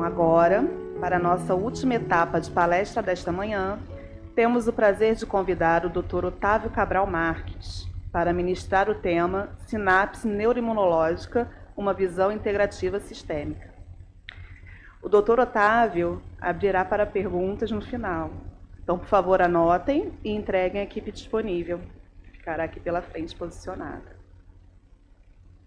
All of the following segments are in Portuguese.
agora, para a nossa última etapa de palestra desta manhã, temos o prazer de convidar o Dr. Otávio Cabral Marques para ministrar o tema Sinapse Neuroimunológica, uma visão integrativa sistêmica. O Dr. Otávio abrirá para perguntas no final. Então, por favor, anotem e entreguem à equipe disponível. Ficará aqui pela frente posicionada.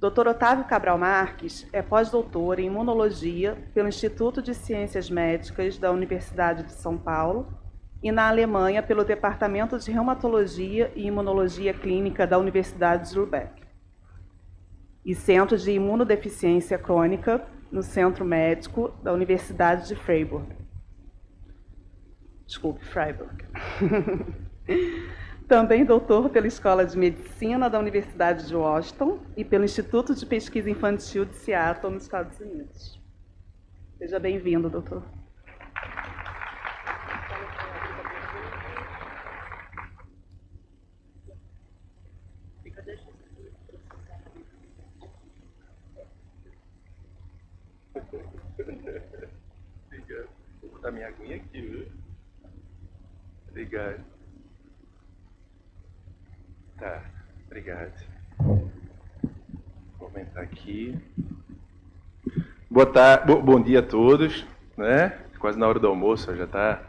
Dr. Otávio Cabral Marques é pós-doutor em Imunologia pelo Instituto de Ciências Médicas da Universidade de São Paulo e na Alemanha pelo Departamento de Reumatologia e Imunologia Clínica da Universidade de Lübeck e Centro de Imunodeficiência Crônica no Centro Médico da Universidade de Freiburg. Freiburg. Também doutor pela Escola de Medicina da Universidade de Washington e pelo Instituto de Pesquisa Infantil de Seattle, nos Estados Unidos. Seja bem-vindo, doutor. Obrigado. Vou botar minha aguinha aqui, viu? Obrigado. Tá, obrigado. Vou aumentar aqui. Bom dia a todos, né? Quase na hora do almoço, já está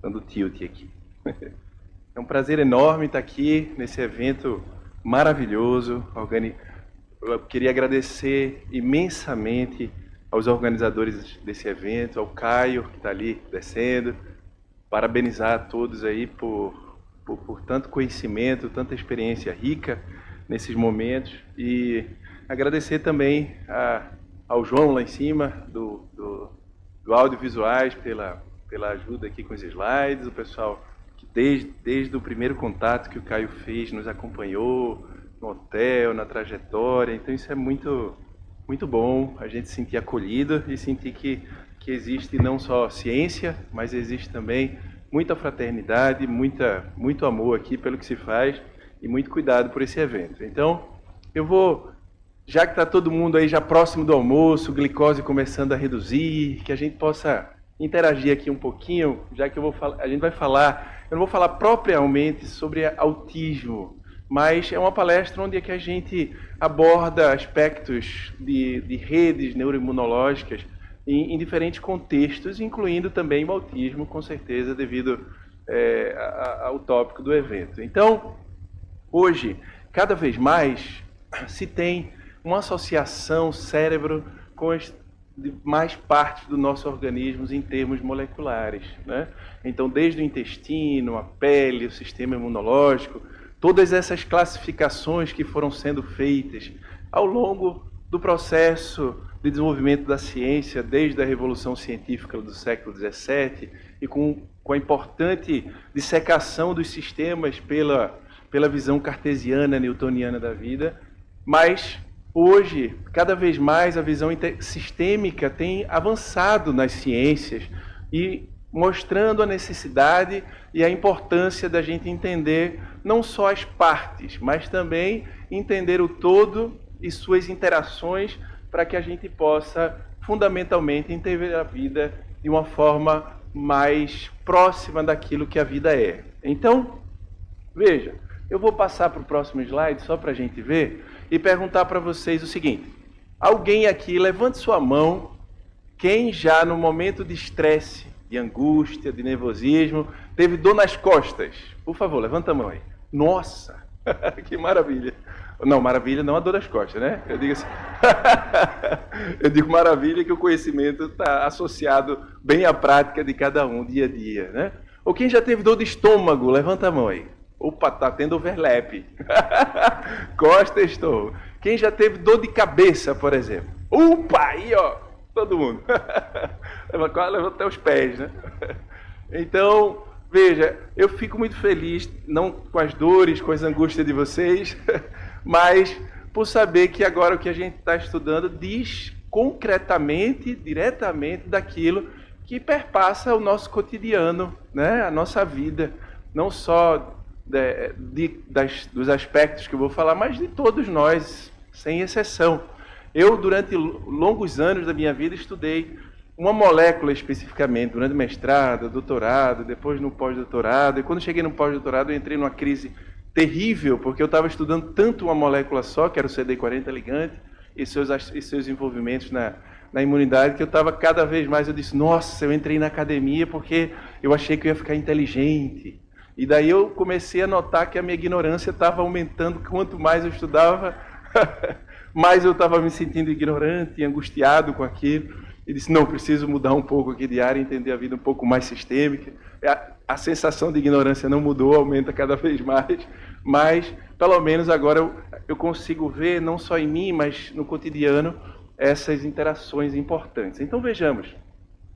dando tilt aqui. É um prazer enorme estar aqui nesse evento maravilhoso. Eu queria agradecer imensamente aos organizadores desse evento, ao Caio, que está ali descendo, parabenizar a todos aí por tanto conhecimento, tanta experiência rica nesses momentos e agradecer também ao João lá em cima do audiovisuais pela ajuda aqui com os slides, o pessoal que desde o primeiro contato que o Caio fez nos acompanhou no hotel, na trajetória, então isso é muito, muito bom, a gente se sentir acolhido e sentir que existe não só ciência, mas existe também muita fraternidade, muito amor aqui pelo que se faz e muito cuidado por esse evento. Então, eu vou, já que está todo mundo aí já próximo do almoço, glicose começando a reduzir, que a gente possa interagir aqui um pouquinho, já que a gente vai falar, eu não vou falar propriamente sobre autismo, mas é uma palestra onde é que a gente aborda aspectos de redes neuroimunológicas em diferentes contextos, incluindo também o autismo, com certeza, devido ao tópico do evento. Então, hoje, cada vez mais, se tem uma associação cérebro com as mais partes do nosso organismo em termos moleculares, né? Então, desde o intestino, a pele, o sistema imunológico, todas essas classificações que foram sendo feitas ao longo do processo de desenvolvimento da ciência, desde a Revolução Científica do século XVII, e com a importante dissecação dos sistemas pela visão cartesiana, newtoniana da vida, mas hoje, cada vez mais, a visão sistêmica tem avançado nas ciências e mostrando a necessidade e a importância da gente entender não só as partes, mas também entender o todo e suas interações para que a gente possa, fundamentalmente, entender a vida de uma forma mais próxima daquilo que a vida é. Então, veja, eu vou passar para o próximo slide, só para a gente ver, e perguntar para vocês o seguinte. Alguém aqui, levante sua mão, quem já no momento de estresse, de angústia, de nervosismo, teve dor nas costas? Por favor, levanta a mão aí. Nossa, que maravilha. Não, maravilha não a dor das costas, né? Eu digo assim, eu digo maravilha que o conhecimento está associado bem à prática de cada um, dia a dia, né? Ou quem já teve dor de estômago, levanta a mão aí. Opa, tá tendo overlap. Costa, estômago. Quem já teve dor de cabeça, por exemplo? Opa, aí ó, todo mundo. Levanta até os pés, né? Então, veja, eu fico muito feliz, não com as dores, com as angústias de vocês, mas por saber que agora o que a gente está estudando diz concretamente, diretamente daquilo que perpassa o nosso cotidiano, né? A nossa vida, não só dos aspectos que eu vou falar, mas de todos nós, sem exceção. Eu, durante longos anos da minha vida, estudei uma molécula especificamente, durante o mestrado, doutorado, depois no pós-doutorado. E quando cheguei no pós-doutorado, eu entrei numa crise terrível, porque eu estava estudando tanto uma molécula só, que era o CD40 ligante, e seus envolvimentos na imunidade, que eu estava cada vez mais, eu disse, nossa, eu entrei na academia porque eu achei que eu ia ficar inteligente. E daí eu comecei a notar que a minha ignorância estava aumentando, quanto mais eu estudava, mais eu estava me sentindo ignorante e angustiado com aquilo. E disse, não, preciso mudar um pouco aqui de área, entender a vida um pouco mais sistêmica. A sensação de ignorância não mudou, aumenta cada vez mais, mas pelo menos agora eu consigo ver, não só em mim, mas no cotidiano, essas interações importantes. Então vejamos,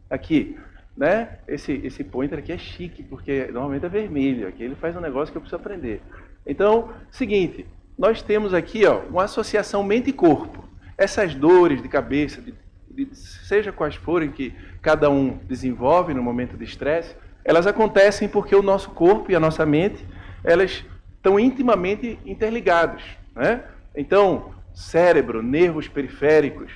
aqui, né, esse pointer aqui é chique, porque normalmente é vermelho, aqui ele faz um negócio que eu preciso aprender. Então, seguinte, nós temos aqui ó, uma associação mente e corpo. Essas dores de cabeça, seja quais forem que cada um desenvolve no momento de estresse, elas acontecem porque o nosso corpo e a nossa mente, elas estão intimamente interligados, né? Então, cérebro, nervos periféricos,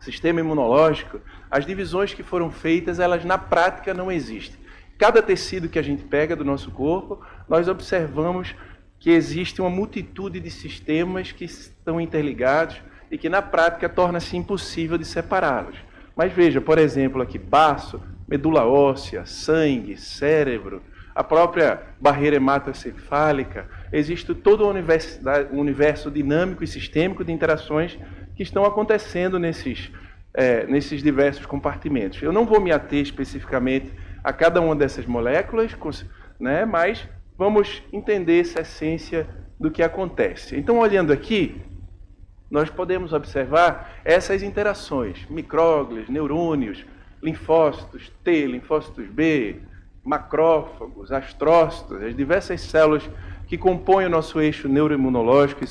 sistema imunológico, as divisões que foram feitas, elas na prática não existem. Cada tecido que a gente pega do nosso corpo, nós observamos que existe uma multitude de sistemas que estão interligados e que na prática torna-se impossível de separá-los. Mas veja, por exemplo, aqui, baço, medula óssea, sangue, cérebro, a própria barreira hematocefálica, existe todo um universo dinâmico e sistêmico de interações que estão acontecendo nesses diversos compartimentos. Eu não vou me ater especificamente a cada uma dessas moléculas, né, mas vamos entender essa essência do que acontece. Então, olhando aqui, nós podemos observar essas interações, micróglias, neurônios, linfócitos T, linfócitos B, macrófagos, astrócitos, as diversas células que compõem o nosso eixo neuroimunológico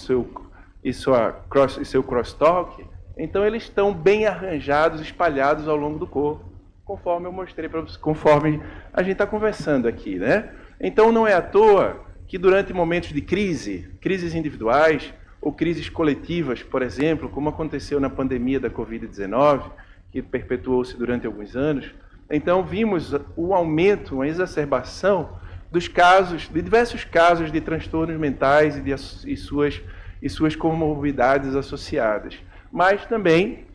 e seu crosstalk. Então, eles estão bem arranjados, espalhados ao longo do corpo, conforme eu mostrei para vocês, conforme a gente está conversando aqui, né? Então, não é à toa que durante momentos de crises individuais, ou crises coletivas, por exemplo, como aconteceu na pandemia da Covid-19, que perpetuou-se durante alguns anos, então vimos o aumento, uma exacerbação dos casos, de diversos casos de transtornos mentais e suas comorbidades associadas. Mas também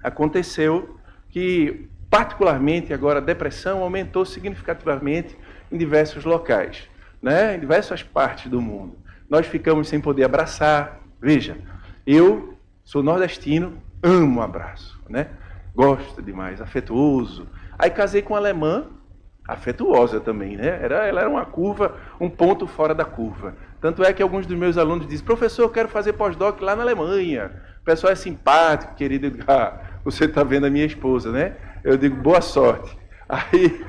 aconteceu que, particularmente agora, a depressão aumentou significativamente em diversos locais, né? Em diversas partes do mundo. Nós ficamos sem poder abraçar. Veja, eu sou nordestino, amo um abraço, né? Gosto demais, afetuoso. Aí casei com uma alemã, afetuosa também, né? Ela era uma curva, um ponto fora da curva. Tanto é que alguns dos meus alunos dizem, professor, eu quero fazer pós-doc lá na Alemanha. O pessoal é simpático, querido. Você está vendo a minha esposa, né? Eu digo, boa sorte. Aí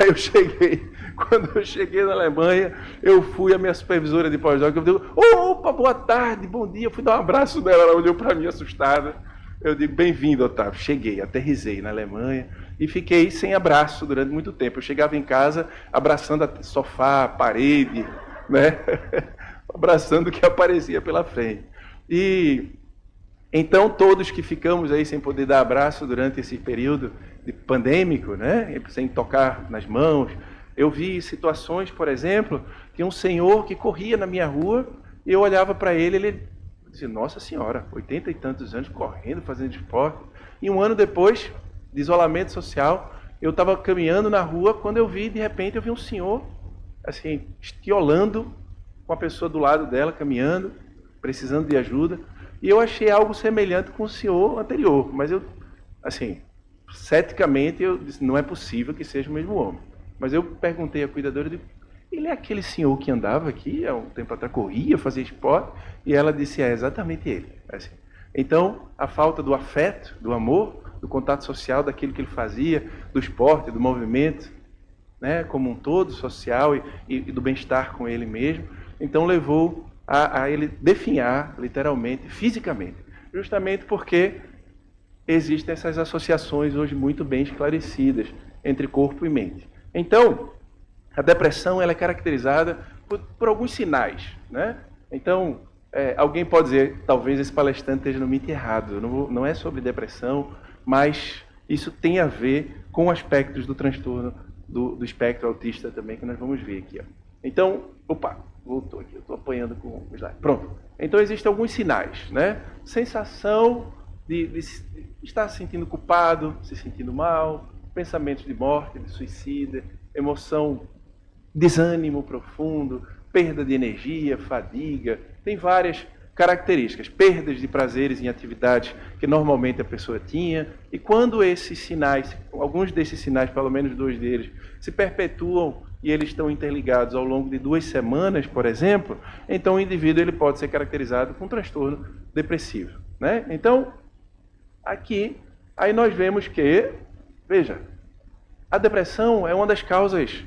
eu cheguei. Quando eu cheguei na Alemanha, eu fui à minha supervisora de pós-doc, eu digo, opa, boa tarde, bom dia, eu fui dar um abraço dela, ela olhou para mim assustada. Eu digo, bem-vindo, Otávio. Cheguei, aterrisei na Alemanha e fiquei sem abraço durante muito tempo. Eu chegava em casa abraçando sofá, parede, né? Abraçando o que aparecia pela frente. E então todos que ficamos aí sem poder dar abraço durante esse período de pandêmico, né? Sem tocar nas mãos, eu vi situações, por exemplo, que um senhor que corria na minha rua e eu olhava para ele dizia, nossa senhora, 80 e tantos anos correndo, fazendo esporte. E um ano depois, de isolamento social, eu estava caminhando na rua, quando de repente eu vi um senhor, assim, estiolando com a pessoa do lado dela, caminhando, precisando de ajuda. E eu achei algo semelhante com o senhor anterior, mas eu, assim, ceticamente, eu disse, não é possível que seja o mesmo homem. Mas eu perguntei à cuidadora, ele é aquele senhor que andava aqui há um tempo atrás, corria, fazia esporte? E ela disse, é exatamente ele. Assim. Então, a falta do afeto, do amor, do contato social, daquilo que ele fazia, do esporte, do movimento, né, como um todo, social e do bem-estar com ele mesmo, então levou a ele definhar, literalmente, fisicamente. Justamente porque existem essas associações hoje muito bem esclarecidas entre corpo e mente. Então, a depressão ela é caracterizada por alguns sinais, né? Então, alguém pode dizer, talvez esse palestrante esteja no mito errado, não é sobre depressão, mas isso tem a ver com aspectos do transtorno do espectro autista também, que nós vamos ver aqui. Ó. Então, opa, voltou aqui, eu estou apanhando com o slide. Pronto. Então, existem alguns sinais, né? Sensação de estar se sentindo culpado, se sentindo mal, pensamentos de morte, de suicídio, emoção, desânimo profundo, perda de energia, fadiga, tem várias características, perdas de prazeres em atividades que normalmente a pessoa tinha, e quando esses sinais, alguns desses sinais, pelo menos 2 deles, se perpetuam e eles estão interligados ao longo de 2 semanas, por exemplo, então o indivíduo ele pode ser caracterizado com transtorno depressivo, né? Então, aqui, aí nós vemos que, veja, a depressão é uma das causas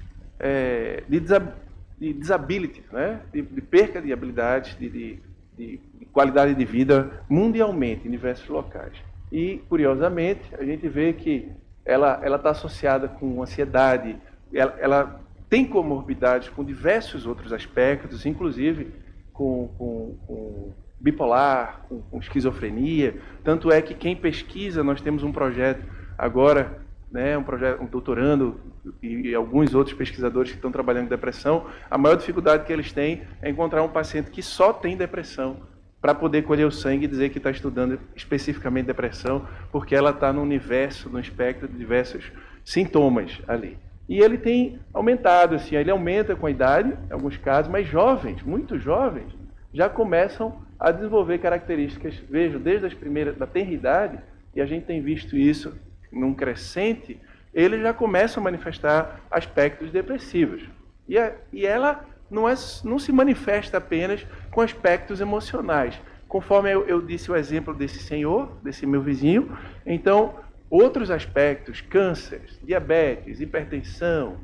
de disability, né? de perca de habilidades, de qualidade de vida mundialmente, em diversos locais. E, curiosamente, a gente vê que ela está associada com ansiedade, ela tem comorbidades com diversos outros aspectos, inclusive com bipolar, com esquizofrenia. Tanto é que quem pesquisa, nós temos um projeto agora, né, um doutorando e alguns outros pesquisadores que estão trabalhando em depressão, a maior dificuldade que eles têm é encontrar um paciente que só tem depressão para poder colher o sangue e dizer que está estudando especificamente depressão, porque ela está no universo, no espectro de diversos sintomas ali. E ele tem aumentado, assim, ele aumenta com a idade, em alguns casos, mas jovens, muito jovens, já começam a desenvolver características, vejo, desde as primeiras, da tenridade, e a gente tem visto isso num crescente, ele já começa a manifestar aspectos depressivos. E ela não se manifesta apenas com aspectos emocionais. Conforme eu disse o exemplo desse senhor, desse meu vizinho, então, outros aspectos, câncer, diabetes, hipertensão,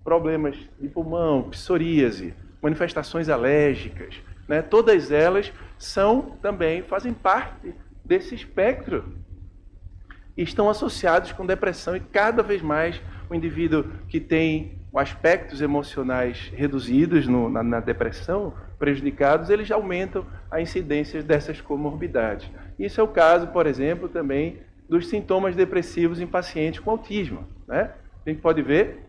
problemas de pulmão, psoríase, manifestações alérgicas, né, todas elas fazem parte desse espectro e estão associados com depressão, e cada vez mais o indivíduo que tem aspectos emocionais reduzidos na depressão, prejudicados, eles aumentam a incidência dessas comorbidades. Isso é o caso, por exemplo, também dos sintomas depressivos em pacientes com autismo, né? A gente pode ver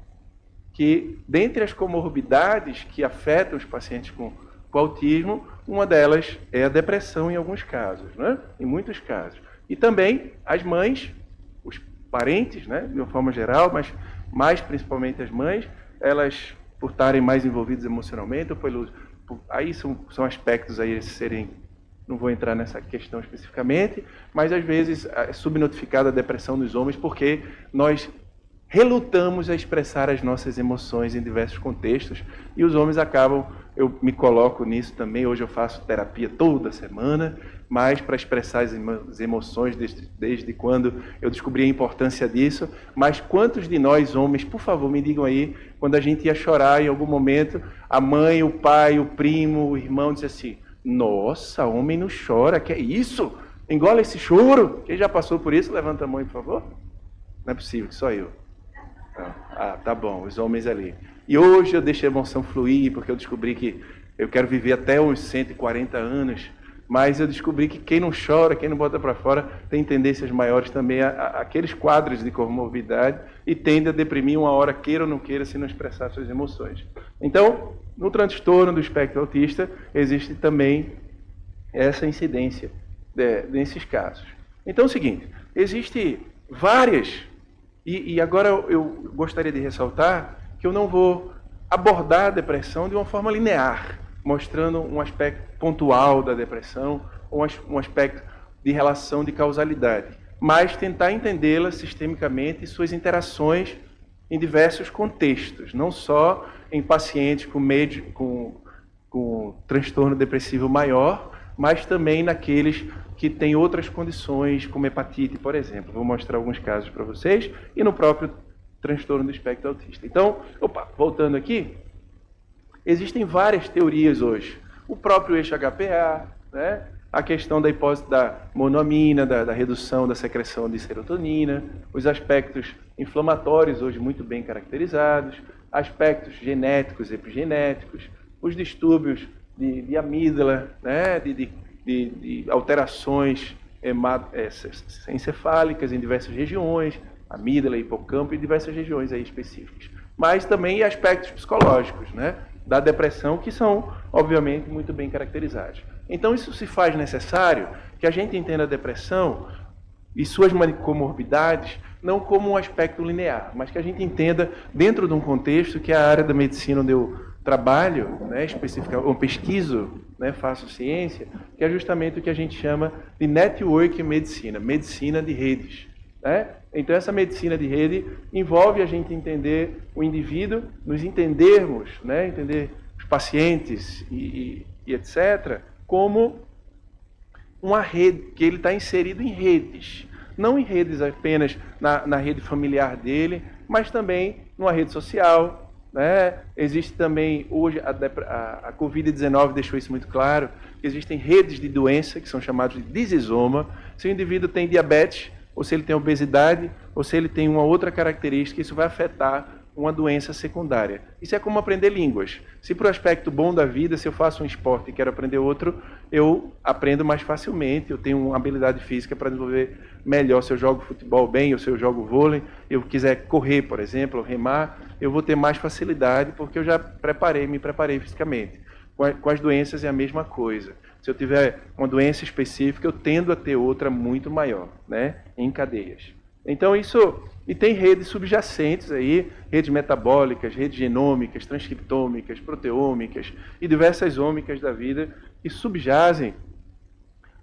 que, dentre as comorbidades que afetam os pacientes com autismo, uma delas é a depressão em alguns casos, né? Em muitos casos. E também as mães, os parentes, né, de uma forma geral, mas mais principalmente as mães, elas, por estarem mais envolvidas emocionalmente, aí são aspectos aí serem, não vou entrar nessa questão especificamente, mas às vezes é subnotificada a depressão nos homens porque nós relutamos a expressar as nossas emoções em diversos contextos e os homens acabam, eu me coloco nisso também, hoje eu faço terapia toda semana, mas para expressar as emoções desde quando eu descobri a importância disso, mas quantos de nós homens, por favor, me digam aí, quando a gente ia chorar em algum momento, a mãe, o pai, o primo, o irmão dizia assim, nossa, homem não chora, que é isso? Engole esse choro. Quem já passou por isso, levanta a mão, por favor. Não é possível, só eu. Ah, tá bom, os homens ali. E hoje eu deixei a emoção fluir, porque eu descobri que eu quero viver até uns 140 anos, mas eu descobri que quem não chora, quem não bota para fora, tem tendências maiores também àqueles quadros de comorbidade e tende a deprimir uma hora, queira ou não queira, se não expressar suas emoções. Então, no transtorno do espectro autista, existe também essa incidência nesses casos. Então é o seguinte, existe várias, e agora eu gostaria de ressaltar que eu não vou abordar a depressão de uma forma linear, mostrando um aspecto pontual da depressão, ou um aspecto de relação de causalidade, mas tentar entendê-la sistemicamente e suas interações em diversos contextos, não só em pacientes com transtorno depressivo maior, mas também naqueles que têm outras condições, como hepatite, por exemplo. Vou mostrar alguns casos para vocês, e no próprio transtorno do espectro autista. Então, voltando aqui, existem várias teorias hoje. O próprio eixo HPA, né? A questão da hipótese da monoamina, da redução da secreção de serotonina, os aspectos inflamatórios hoje muito bem caracterizados, aspectos genéticos, epigenéticos, os distúrbios de amígdala, né? de alterações encefálicas em diversas regiões, amígdala, hipocampo e diversas regiões aí específicas. Mas também aspectos psicológicos, né, da depressão, que são, obviamente, muito bem caracterizados. Então, isso se faz necessário que a gente entenda a depressão e suas comorbidades não como um aspecto linear, mas que a gente entenda dentro de um contexto que é a área da medicina onde eu trabalho, né, especificamente, ou pesquiso, né, faço ciência, que é justamente o que a gente chama de network medicina, medicina de redes. Né? Então, essa medicina de rede envolve a gente entender o indivíduo, nos entendermos, né, entender os pacientes e etc., como uma rede, que ele está inserido em redes. Não em redes apenas na rede familiar dele, mas também numa rede social. Né? Existe também, hoje, a Covid-19 deixou isso muito claro, que existem redes de doença, que são chamadas de disisoma. Se o indivíduo tem diabetes, ou se ele tem obesidade, ou se ele tem uma outra característica, isso vai afetar uma doença secundária. Isso é como aprender línguas. Se para o aspecto bom da vida, se eu faço um esporte e quero aprender outro, eu aprendo mais facilmente, eu tenho uma habilidade física para desenvolver melhor. Se eu jogo futebol bem, ou se eu jogo vôlei, eu quiser correr, por exemplo, ou remar, eu vou ter mais facilidade, porque eu já me preparei fisicamente. Com as doenças é a mesma coisa. Se eu tiver uma doença específica, eu tendo a ter outra muito maior, né, em cadeias. Então isso, e tem redes subjacentes aí, redes metabólicas, redes genômicas, transcriptômicas, proteômicas e diversas ômicas da vida que subjazem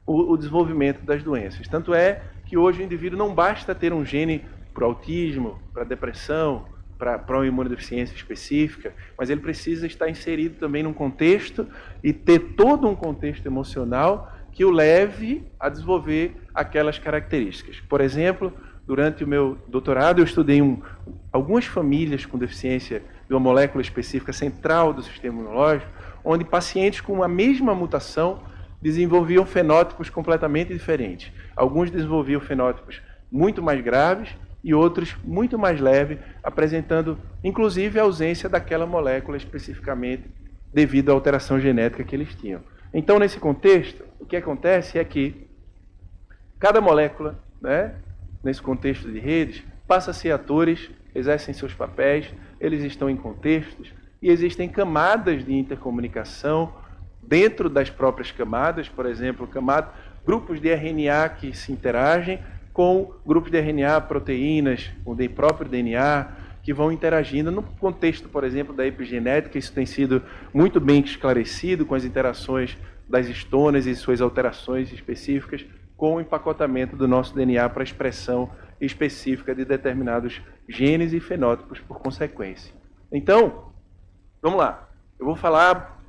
o desenvolvimento das doenças. Tanto é que hoje o indivíduo não basta ter um gene para o autismo, para a depressão, para uma imunodeficiência específica, mas ele precisa estar inserido também num contexto e ter todo um contexto emocional que o leve a desenvolver aquelas características. Por exemplo, durante o meu doutorado, eu estudei algumas famílias com deficiência de uma molécula específica central do sistema imunológico, onde pacientes com a mesma mutação desenvolviam fenótipos completamente diferentes. Alguns desenvolviam fenótipos muito mais graves e outros muito mais leves, apresentando, inclusive, a ausência daquela molécula especificamente devido à alteração genética que eles tinham. Então, nesse contexto, o que acontece é que cada molécula, né, nesse contexto de redes, passa a ser atores, exercem seus papéis, eles estão em contextos, e existem camadas de intercomunicação dentro das próprias camadas, por exemplo, grupos de RNA que se interagem com grupos de RNA, proteínas, o próprio DNA, que vão interagindo no contexto, por exemplo, da epigenética. Isso tem sido muito bem esclarecido com as interações das histonas e suas alterações específicas com o empacotamento do nosso DNA para a expressão específica de determinados genes e fenótipos por consequência. Então, vamos lá. Eu vou falar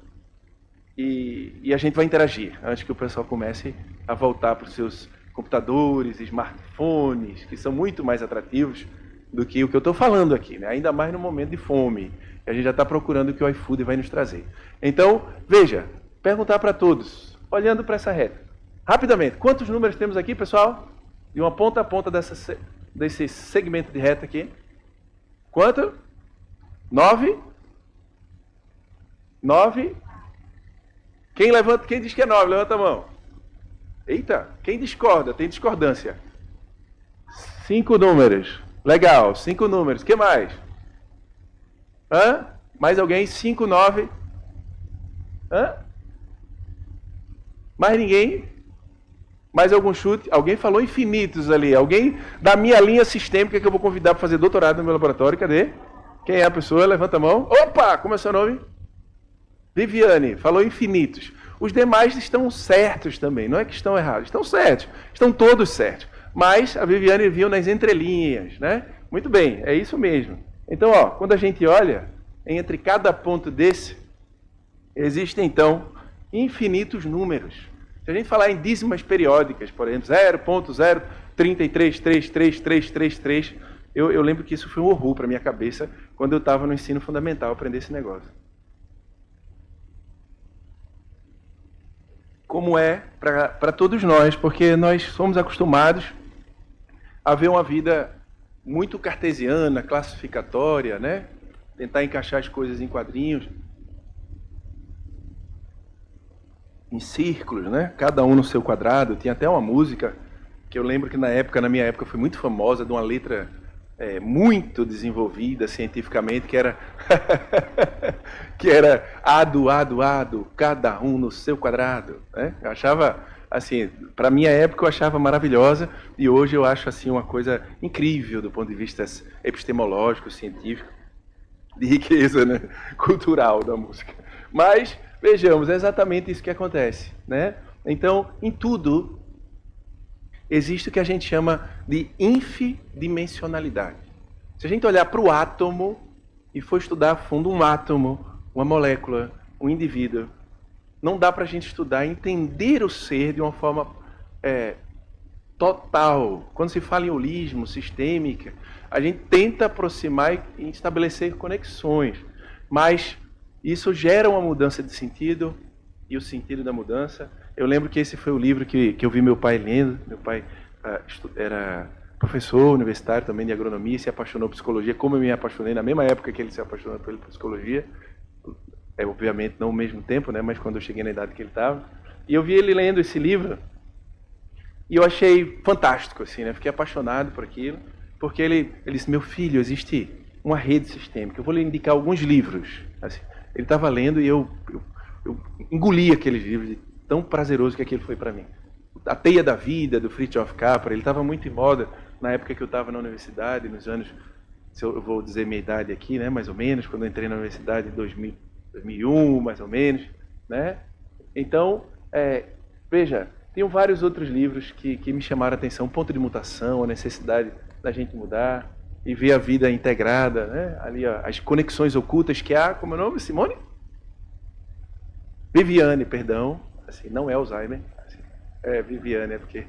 e a gente vai interagir, antes que o pessoal comece a voltar para os seus computadores, smartphones, que são muito mais atrativos do que o que eu estou falando aqui, né? Ainda mais no momento de fome. A gente já está procurando o que o iFood vai nos trazer. Então, veja, perguntar para todos, olhando para essa reta. Rapidamente, quantos números temos aqui, pessoal? De uma ponta a ponta desse segmento de reta aqui. Quanto? 9? 9? Quem diz que é 9? Levanta a mão. Eita, quem discorda? Tem discordância. 5 números. Legal, 5 números. O que mais? Hã? Mais alguém? 5, 9. Hã? Mais ninguém? Mais algum chute? Alguém falou infinitos ali. Alguém da minha linha sistêmica que eu vou convidar para fazer doutorado no meu laboratório. Cadê? Quem é a pessoa? Levanta a mão. Opa! Como é seu nome? Viviane. Falou infinitos. Os demais estão certos também. Não é que estão errados. Estão certos. Estão todos certos. Mas a Viviane viu nas entrelinhas, né? Muito bem. É isso mesmo. Então, ó, quando a gente olha, entre cada ponto desse, existem, então, infinitos números. Se a gente falar em dízimas periódicas, por exemplo, 0.033333333, eu lembro que isso foi um horror para minha cabeça quando eu estava no ensino fundamental, aprender esse negócio. Como é para todos nós, porque nós somos acostumados a ver uma vida muito cartesiana, classificatória, né? Tentar encaixar as coisas em quadrinhos. em círculos, né? Cada um no seu quadrado. Tinha até uma música que eu lembro que na minha época, foi muito famosa, de uma letra muito desenvolvida cientificamente, que era que era ado, ado, ado, cada um no seu quadrado, né? Eu achava, assim, para minha época eu achava maravilhosa, e hoje eu acho assim uma coisa incrível do ponto de vista epistemológico, científico, de riqueza, né, cultural da música. Mas vejamos, é exatamente isso que acontece, né? Então, em tudo existe o que a gente chama de infidimensionalidade. Se a gente olhar para o átomo e for estudar a fundo um átomo, uma molécula, um indivíduo, não dá para a gente estudar e entender o ser de uma forma total. Quando se fala em holismo, sistêmica, a gente tenta aproximar e estabelecer conexões, mas isso gera uma mudança de sentido, e o sentido da mudança. Eu lembro que esse foi o livro que eu vi meu pai lendo. Meu pai era professor universitário também de agronomia, se apaixonou por psicologia, como eu me apaixonei na mesma época que ele se apaixonou por psicologia. Obviamente não ao mesmo tempo, né, mas quando eu cheguei na idade que ele estava. E eu vi ele lendo esse livro, e eu achei fantástico, assim, né? Fiquei apaixonado por aquilo, porque ele disse: meu filho, existe uma rede sistêmica, eu vou lhe indicar alguns livros. Assim, ele estava lendo e eu engoli aqueles livros, de tão prazeroso que aquilo foi para mim. A Teia da Vida, do Fritjof Capra, ele estava muito em moda na época que eu estava na universidade, nos anos, se eu vou dizer minha idade aqui, né, mais ou menos, quando eu entrei na universidade em 2001, mais ou menos, né? Então, veja, tem vários outros livros que me chamaram a atenção: Ponto de Mutação, a necessidade da gente mudar e ver a vida integrada, né? Ali, ó, as conexões ocultas que há, como é o nome, Simone? Viviane, perdão, assim, não é Alzheimer, assim, Viviane, é porque...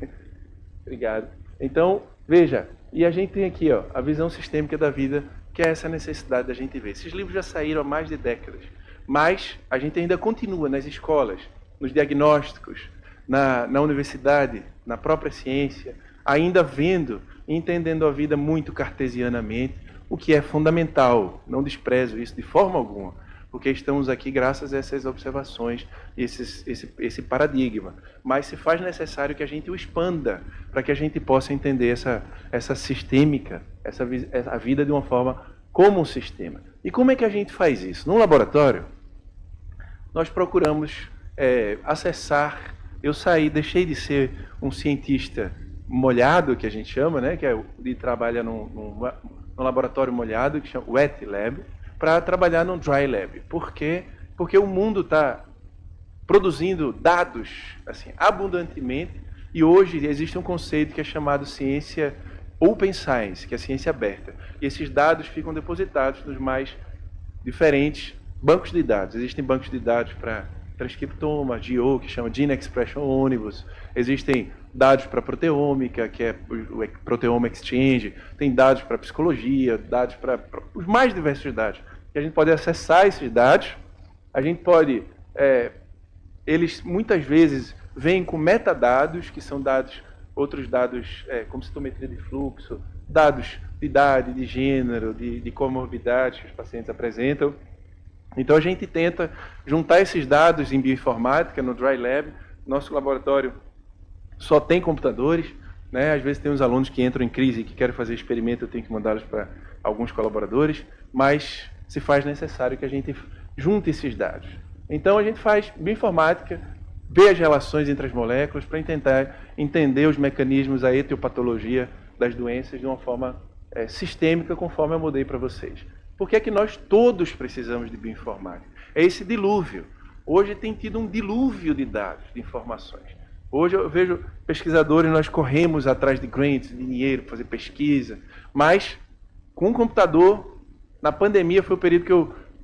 Obrigado. Então, veja, e a gente tem aqui, ó, a visão sistêmica da vida, que é essa necessidade da gente ver. Esses livros já saíram há mais de décadas, mas a gente ainda continua nas escolas, nos diagnósticos, na universidade, na própria ciência, ainda vendo e entendendo a vida muito cartesianamente, o que é fundamental. Não desprezo isso de forma alguma, porque estamos aqui graças a essas observações, esse paradigma. Mas se faz necessário que a gente o expanda, para que a gente possa entender essa sistêmica, a vida de uma forma como um sistema. E como é que a gente faz isso? No laboratório, nós procuramos acessar... Eu deixei de ser um cientista molhado, que a gente chama, né, que trabalha num laboratório molhado, que chama Wet Lab, para trabalhar num Dry Lab. Por quê? Porque o mundo está produzindo dados assim, abundantemente, e hoje existe um conceito que é chamado ciência Open Science, que é a ciência aberta. E esses dados ficam depositados nos mais diferentes bancos de dados. Existem bancos de dados para transcriptoma, GO, que chama Gene Expression Omnibus. Existem dados para proteômica, que é o Proteome Exchange. Tem dados para psicologia, dados para os mais diversos dados. E a gente pode acessar esses dados. A gente pode... eles muitas vezes vêm com metadados, que são dados, outros dados como citometria de fluxo, dados de idade, de gênero, de comorbidades que os pacientes apresentam. Então a gente tenta juntar esses dados em bioinformática no Dry Lab. Nosso laboratório só tem computadores, né? Às vezes tem uns alunos que entram em crise e que querem fazer experimento, eu tenho que mandá-los para alguns colaboradores, mas se faz necessário que a gente junte esses dados. Então a gente faz bioinformática, vê as relações entre as moléculas para tentar entender os mecanismos, a etiopatologia das doenças de uma forma sistêmica, conforme eu mudei para vocês. Por que é que nós todos precisamos de bioinformática? É esse dilúvio. Hoje tem tido um dilúvio de dados, de informações. Hoje eu vejo pesquisadores, nós corremos atrás de grants, de dinheiro para fazer pesquisa, mas com o computador, na pandemia foi o período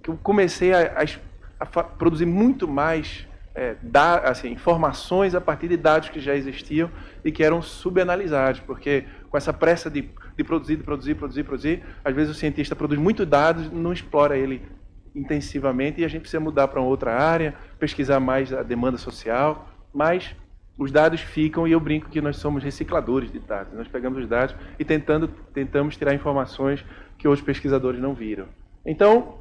que eu comecei a produzir muito mais informações a partir de dados que já existiam e que eram subanalisados, porque com essa pressa de produzir, às vezes o cientista produz muito dados, não explora ele intensivamente e a gente precisa mudar para outra área, pesquisar mais a demanda social, mas os dados ficam e eu brinco que nós somos recicladores de dados. Nós pegamos os dados e tentamos tirar informações que outros pesquisadores não viram. Então,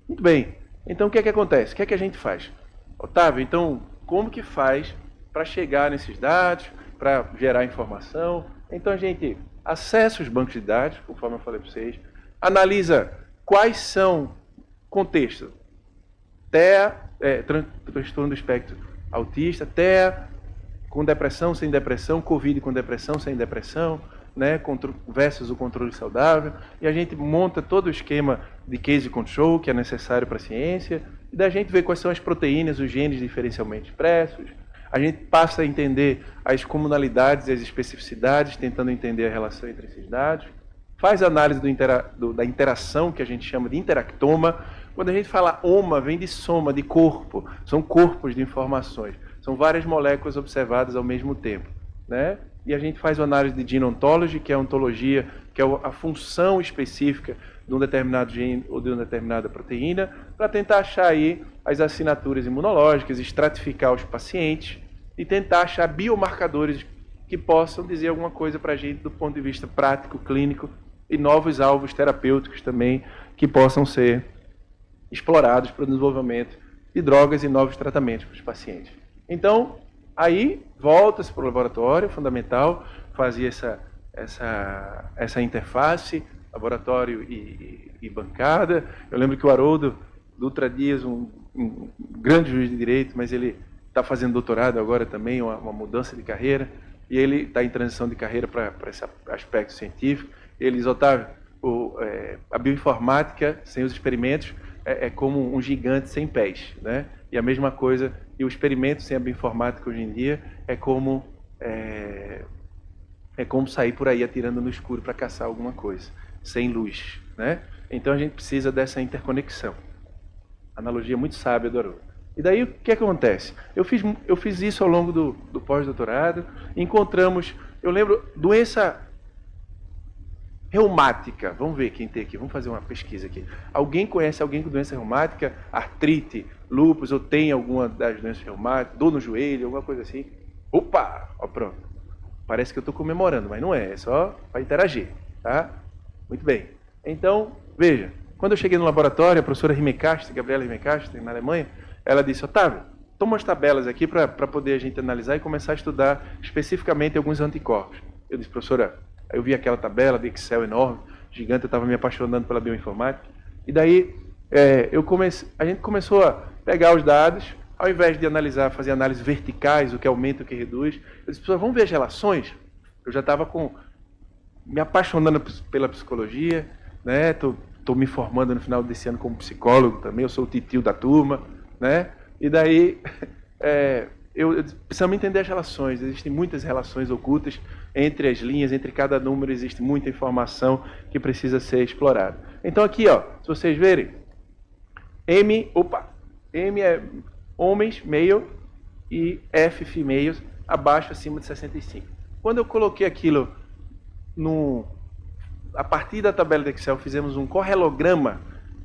muito bem. Então, o que é que acontece? O que é que a gente faz? Otávio, então, como que faz para chegar nesses dados, para gerar informação. Então a gente acessa os bancos de dados, conforme eu falei para vocês, analisa quais são contextos, TEA, transtorno do espectro autista, TEA com depressão, sem depressão, COVID com depressão, sem depressão, né, versus o controle saudável, e a gente monta todo o esquema de case control que é necessário para a ciência, e da gente ver quais são as proteínas, os genes diferencialmente expressos. A gente passa a entender as comunalidades e as especificidades, tentando entender a relação entre esses dados. Faz análise da interação, que a gente chama de interactoma. Quando a gente fala oma, vem de soma, de corpo. São corpos de informações. São várias moléculas observadas ao mesmo tempo, né? E a gente faz uma análise de gene ontology, que é a ontologia, que é a função específica de um determinado gene ou de uma determinada proteína, para tentar achar aí as assinaturas imunológicas, estratificar os pacientes e tentar achar biomarcadores que possam dizer alguma coisa para a gente do ponto de vista prático, clínico, e novos alvos terapêuticos também que possam ser explorados para o desenvolvimento de drogas e novos tratamentos para os pacientes. Então, aí volta-se para o laboratório, fundamental, fazer essa interface, laboratório e bancada. Eu lembro que o Haroldo Dutra Dias, um grande juiz de direito, mas ele está fazendo doutorado agora também, uma mudança de carreira, e ele está em transição de carreira para esse aspecto científico. Ele diz, Otávio, a bioinformática sem os experimentos é como um gigante sem pés, né? E a mesma coisa, e o experimento sem a bioinformática hoje em dia é como sair por aí atirando no escuro para caçar alguma coisa, sem luz, né? Então a gente precisa dessa interconexão. Analogia muito sábia do Haroldo. E daí o que acontece? Eu fiz isso ao longo do pós-doutorado, encontramos, eu lembro, doença reumática. Vamos ver quem tem aqui, vamos fazer uma pesquisa aqui. Alguém conhece alguém com doença reumática, artrite, lúpus, ou tem alguma das doenças reumáticas, dor no joelho, alguma coisa assim? Opa! Ó, pronto. Parece que eu estou comemorando, mas não é só para interagir, tá? Muito bem. Então, veja, quando eu cheguei no laboratório, a professora Gabriela Rimecast, na Alemanha, ela disse, Otávio, toma as tabelas aqui para poder a gente analisar e começar a estudar especificamente alguns anticorpos. Eu disse, professora, aí eu vi aquela tabela de Excel enorme, gigante, eu estava me apaixonando pela bioinformática, e daí a gente começou a pegar os dados, ao invés de fazer análises verticais, o que aumenta, o que reduz, eu disse, professora, vamos ver as relações? Eu já estava me apaixonando pela psicologia, né? Estou me formando no final desse ano como psicólogo também, eu sou o titio da turma, né? E daí precisamos entender as relações. Existem muitas relações ocultas entre as linhas, entre cada número existe muita informação que precisa ser explorada. Então aqui, ó, se vocês verem, M é homens, male, e F, females, abaixo, acima de 65. Quando eu coloquei aquilo a partir da tabela de Excel, fizemos um correlograma,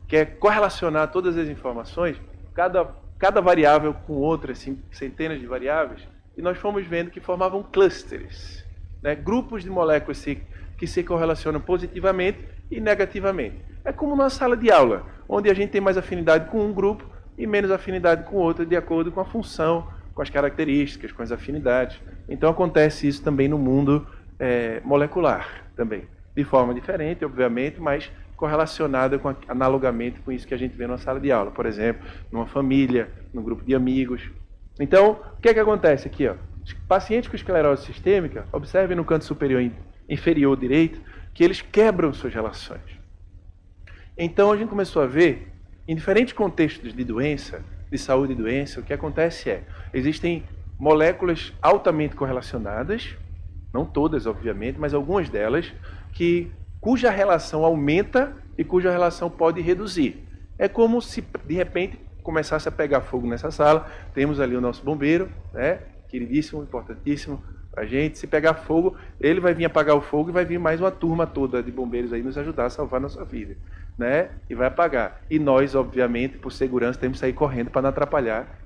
que é correlacionar todas as informações, cada variável com outra, assim, centenas de variáveis, e nós fomos vendo que formavam clusters, né? Grupos de moléculas que se correlacionam positivamente e negativamente. É como numa sala de aula, onde a gente tem mais afinidade com um grupo e menos afinidade com outro, de acordo com a função, com as características, com as afinidades. Então acontece isso também no mundo molecular, também. De forma diferente, obviamente, mas correlacionada analogamente com isso que a gente vê numa sala de aula, por exemplo, numa família, num grupo de amigos. Então, o que acontece aqui? Ó? Os pacientes com esclerose sistêmica, observem no canto superior inferior direito, que eles quebram suas relações. Então, a gente começou a ver, em diferentes contextos de doença, de saúde e doença, o que acontece existem moléculas altamente correlacionadas, não todas, obviamente, mas algumas delas, cuja relação aumenta e cuja relação pode reduzir. É como se, de repente, começasse a pegar fogo nessa sala. Temos ali o nosso bombeiro, né? Queridíssimo, importantíssimo para a gente. Se pegar fogo, ele vai vir apagar o fogo e vai vir mais uma turma toda de bombeiros aí nos ajudar a salvar a nossa vida, né? E vai apagar. E nós, obviamente, por segurança, temos que sair correndo para não atrapalhar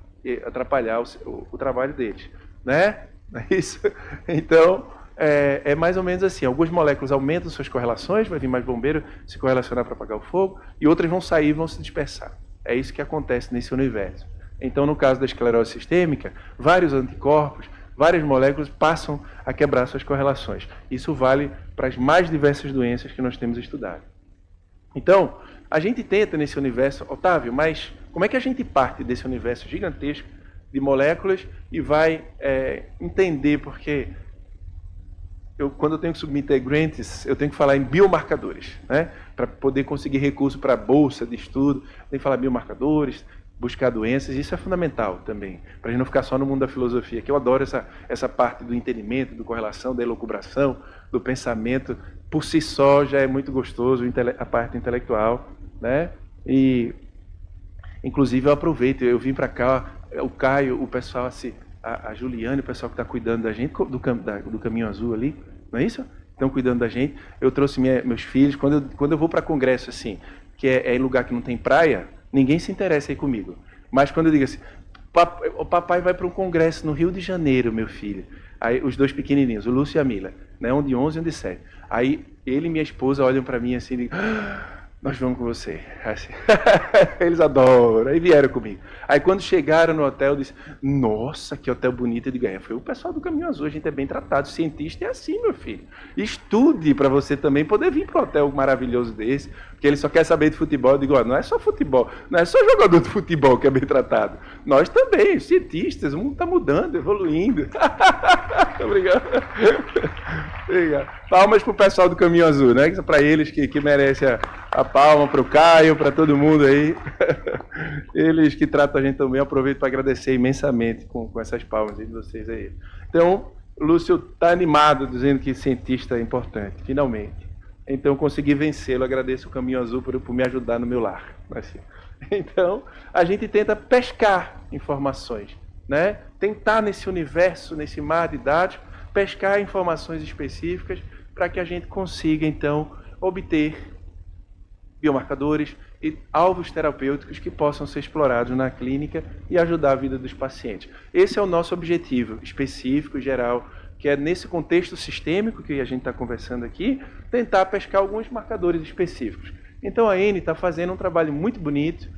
o trabalho deles, né? É isso. Então, é mais ou menos assim. Algumas moléculas aumentam suas correlações, vai vir mais bombeiro se correlacionar para apagar o fogo, e outras vão sair e vão se dispersar. É isso que acontece nesse universo. Então, no caso da esclerose sistêmica, vários anticorpos, várias moléculas passam a quebrar suas correlações. Isso vale para as mais diversas doenças que nós temos estudado. Então, a gente tenta nesse universo, Otávio, mas como é que a gente parte desse universo gigantesco de moléculas e vai entender, porque quando eu tenho que submeter grants, eu tenho que falar em biomarcadores, né? Para poder conseguir recurso para a bolsa de estudo, tem que falar biomarcadores, buscar doenças, isso é fundamental também, para a gente não ficar só no mundo da filosofia, que eu adoro essa parte do entendimento, do correlação, da elucubração, do pensamento, por si só já é muito gostoso a parte intelectual, né? E, inclusive, eu aproveito, eu vim para cá, o Caio, o pessoal, assim, a Juliane, o pessoal que está cuidando da gente, do Caminho Azul ali, não é isso? Estão cuidando da gente. Eu trouxe meus filhos, quando eu vou para congresso, assim, que é em lugar que não tem praia, ninguém se interessa aí comigo. Mas quando eu digo assim, o papai vai para um congresso no Rio de Janeiro, meu filho. Aí os dois pequenininhos, o Lúcio e a Mila, né, um de 11 e um de 7. Aí ele e minha esposa olham para mim assim e dizem, nós vamos com você. Assim, eles adoram. Aí vieram comigo. Aí quando chegaram no hotel, eu disse, nossa, que hotel bonito. Eu digo, foi o pessoal do Caminho Azul, a gente é bem tratado. Cientista é assim, meu filho. Estude para você também poder vir para um hotel maravilhoso desse, porque ele só quer saber de futebol. Eu digo, não é só futebol, não é só jogador de futebol que é bem tratado. Nós também, cientistas, o mundo está mudando, evoluindo. Obrigado. Obrigado. Palmas para o pessoal do Caminho Azul, né? Para eles que merecem a palma, para o Caio, para todo mundo aí. Eles que tratam a gente também. Eu aproveito para agradecer imensamente com essas palmas de vocês aí. Então, o Lúcio está animado, dizendo que cientista é importante, finalmente. Então, consegui vencê-lo. Agradeço o Caminho Azul por me ajudar no meu lar. Assim. Então, a gente tenta pescar informações, né? Tentar nesse universo, nesse mar de dados, pescar informações específicas para que a gente consiga, então, obter biomarcadores e alvos terapêuticos que possam ser explorados na clínica e ajudar a vida dos pacientes. Esse é o nosso objetivo específico, geral, que é nesse contexto sistêmico que a gente está conversando aqui, tentar pescar alguns marcadores específicos. Então a Anne está fazendo um trabalho muito bonito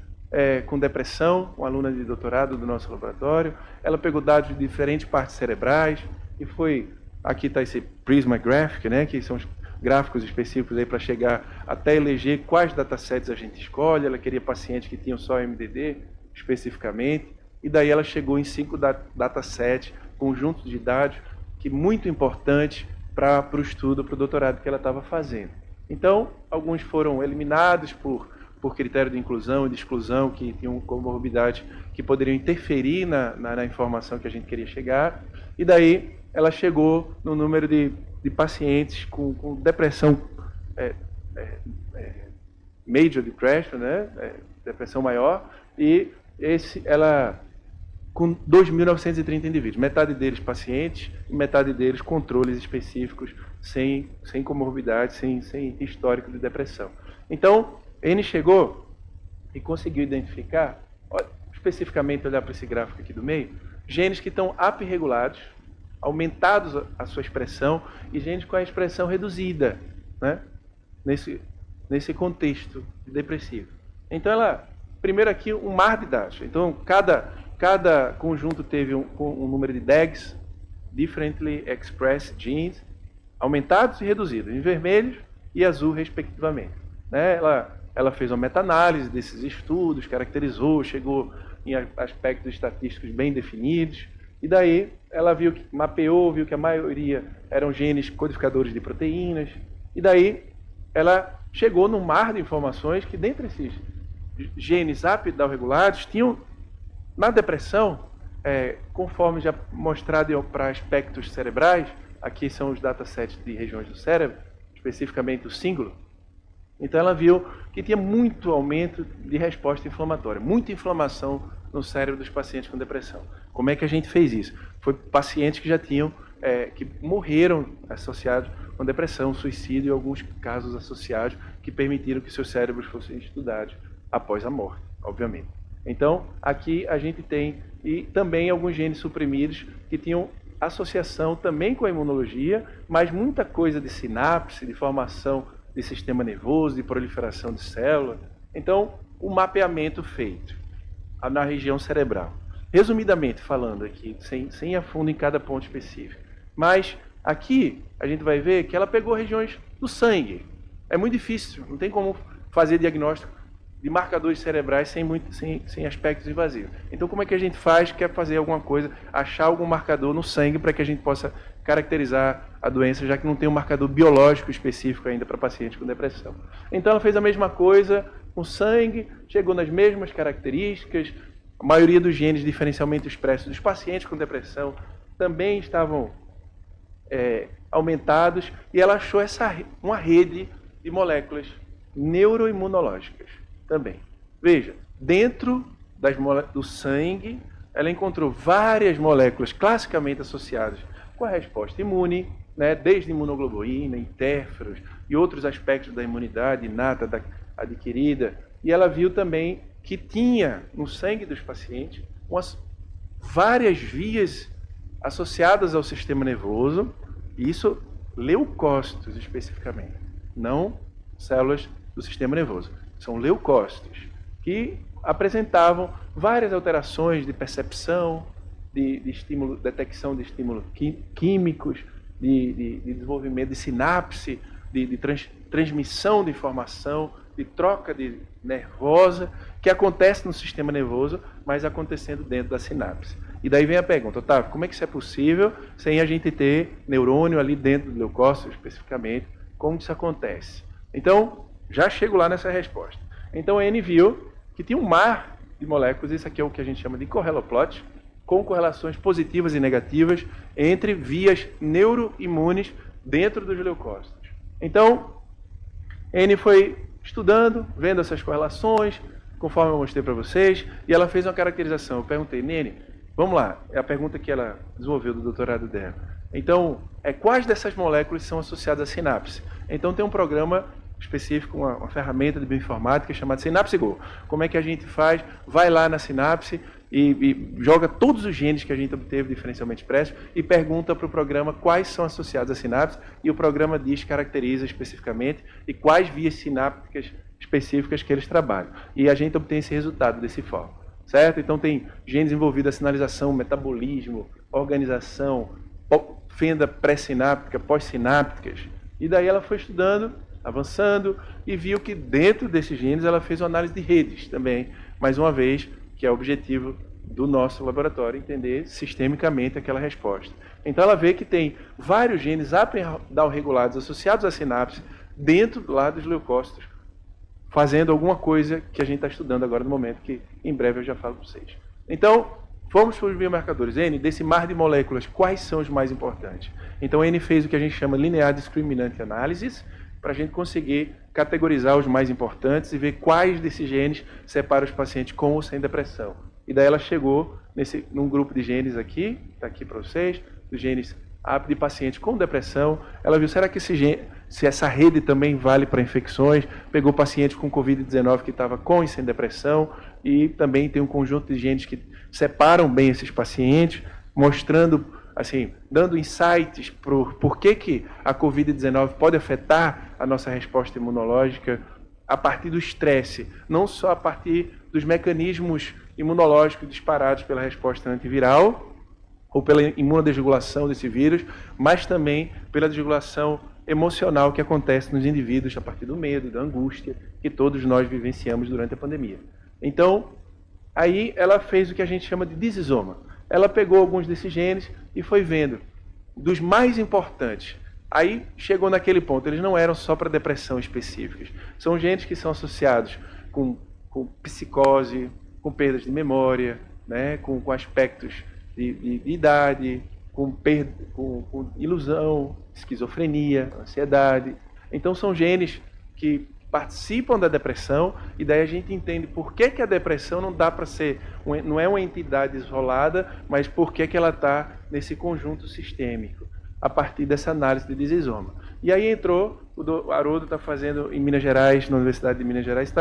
com depressão, uma aluna de doutorado do nosso laboratório. Ela pegou dados de diferentes partes cerebrais e foi... Aqui está esse Prisma Graphic, né, que são os gráficos específicos aí para chegar até eleger quais datasets a gente escolhe. Ela queria pacientes que tinham só MDD, especificamente. E daí ela chegou em 5 datasets, conjuntos de dados, que muito importantes para o estudo, para o doutorado que ela estava fazendo. Então, alguns foram eliminados por critério de inclusão e de exclusão, que tinham comorbidades que poderiam interferir na informação que a gente queria chegar. E daí ela chegou no número de pacientes com depressão, major depression, né? Depressão maior, e ela com 2.930 indivíduos, metade deles pacientes e metade deles controles específicos, sem comorbidade, sem histórico de depressão. Então, N chegou e conseguiu identificar, especificamente olhar para esse gráfico aqui do meio, genes que estão upregulados, aumentados a sua expressão, e genes com a expressão reduzida, né? nesse contexto depressivo. Então, primeiro aqui, um mar de dados. Então, cada conjunto teve um número de DEGs, Differently Expressed Genes, aumentados e reduzidos, em vermelho e azul, respectivamente. Né? Ela fez uma meta-análise desses estudos, caracterizou, chegou em aspectos estatísticos bem definidos, e daí ela mapeou, viu que a maioria eram genes codificadores de proteínas, e daí ela chegou num mar de informações que, dentre esses genes apidal-regulados, tinham, na depressão, conforme já mostrado para aspectos cerebrais, aqui são os datasets de regiões do cérebro, especificamente o cíngulo. Então ela viu que tinha muito aumento de resposta inflamatória, muita inflamação no cérebro dos pacientes com depressão. Como é que a gente fez isso? Foi pacientes que já tinham, que morreram associados com depressão, suicídio e alguns casos associados que permitiram que seus cérebros fossem estudados após a morte, obviamente. Então, aqui a gente tem e também alguns genes suprimidos que tinham associação também com a imunologia, mas muita coisa de sinapse, de formação de sistema nervoso, de proliferação de células. Então, o mapeamento feito. na região cerebral. Resumidamente falando aqui, sem ir a fundo em cada ponto específico. Mas aqui a gente vai ver que ela pegou regiões do sangue. É muito difícil, não tem como fazer diagnóstico de marcadores cerebrais sem aspectos invasivos. Então, como é que a gente faz? Quer fazer alguma coisa, achar algum marcador no sangue para que a gente possa caracterizar a doença, já que não tem um marcador biológico específico ainda para pacientes com depressão. Então, ela fez a mesma coisa com sangue, chegou nas mesmas características, a maioria dos genes diferencialmente expressos dos pacientes com depressão também estavam aumentados, e ela achou uma rede de moléculas neuroimunológicas também. Veja, dentro do sangue, ela encontrou várias moléculas classicamente associadas com a resposta imune, né, desde imunoglobulina, interferons e outros aspectos da imunidade inata, adquirida, e ela viu também que tinha no sangue dos pacientes várias vias associadas ao sistema nervoso, isso leucócitos especificamente, não células do sistema nervoso. São leucócitos, que apresentavam várias alterações de percepção, de estímulo, detecção de estímulos químicos, de desenvolvimento de sinapse, de transmissão de informação, de troca nervosa, que acontece no sistema nervoso, mas acontecendo dentro da sinapse. E daí vem a pergunta, Otávio, como é que isso é possível sem a gente ter neurônio ali dentro do leucócito, especificamente? Como isso acontece? Então, já chego lá nessa resposta. Então, a N viu que tinha um mar de moléculas, isso aqui é o que a gente chama de correloplot, com correlações positivas e negativas entre vias neuroimunes dentro dos leucócitos. Então, N foi estudando, vendo essas correlações, conforme eu mostrei para vocês, e ela fez uma caracterização. Eu perguntei, Nene, vamos lá, é a pergunta que ela desenvolveu do doutorado dela. Então, quais dessas moléculas são associadas à sinapse? Então, tem um programa específico, uma ferramenta de bioinformática chamada Synapse Go. Como é que a gente faz? Vai lá na sinapse e joga todos os genes que a gente obteve diferencialmente expressos e pergunta para o programa quais são associados à sinapse, e o programa caracteriza especificamente e quais vias sinápticas específicas que eles trabalham. E a gente obtém esse resultado desse forma. Certo? Então tem genes envolvidos na sinalização, metabolismo, organização, fenda pré-sináptica, pós-sinápticas. E daí ela foi estudando, avançando, e viu que dentro desses genes ela fez uma análise de redes também, mais uma vez, que é o objetivo do nosso laboratório, entender sistemicamente aquela resposta. Então ela vê que tem vários genes up'n-down-regulados associados à sinapse dentro lá dos leucócitos, fazendo alguma coisa que a gente está estudando agora no momento, que em breve eu já falo para vocês. Então, vamos para os biomarcadores. N, desse mar de moléculas, quais são os mais importantes? Então, N fez o que a gente chama linear discriminante analysis, para a gente conseguir categorizar os mais importantes e ver quais desses genes separam os pacientes com ou sem depressão. E daí ela chegou num grupo de genes aqui, está aqui para vocês, dos genes de pacientes com depressão. Ela viu, será que se essa rede também vale para infecções? Pegou pacientes com Covid-19 que estava com e sem depressão, e também tem um conjunto de genes que separam bem esses pacientes, mostrando, assim, dando insights por que a Covid-19 pode afetar a nossa resposta imunológica a partir do estresse, não só a partir dos mecanismos imunológicos disparados pela resposta antiviral ou pela imunodesregulação desse vírus, mas também pela desregulação emocional que acontece nos indivíduos a partir do medo, da angústia, que todos nós vivenciamos durante a pandemia. Então, aí ela fez o que a gente chama de disisoma. Ela pegou alguns desses genes e foi vendo dos mais importantes. Aí chegou naquele ponto, eles não eram só para depressão específicas. São genes que são associados com psicose, com perdas de memória, né, com aspectos de idade, com ilusão, esquizofrenia, ansiedade. Então são genes que participam da depressão, e daí a gente entende por que a depressão não dá para ser, não é uma entidade isolada, mas por que ela está nesse conjunto sistêmico, a partir dessa análise de disisoma. E aí entrou, o Haroldo está fazendo em Minas Gerais, na Universidade de Minas Gerais,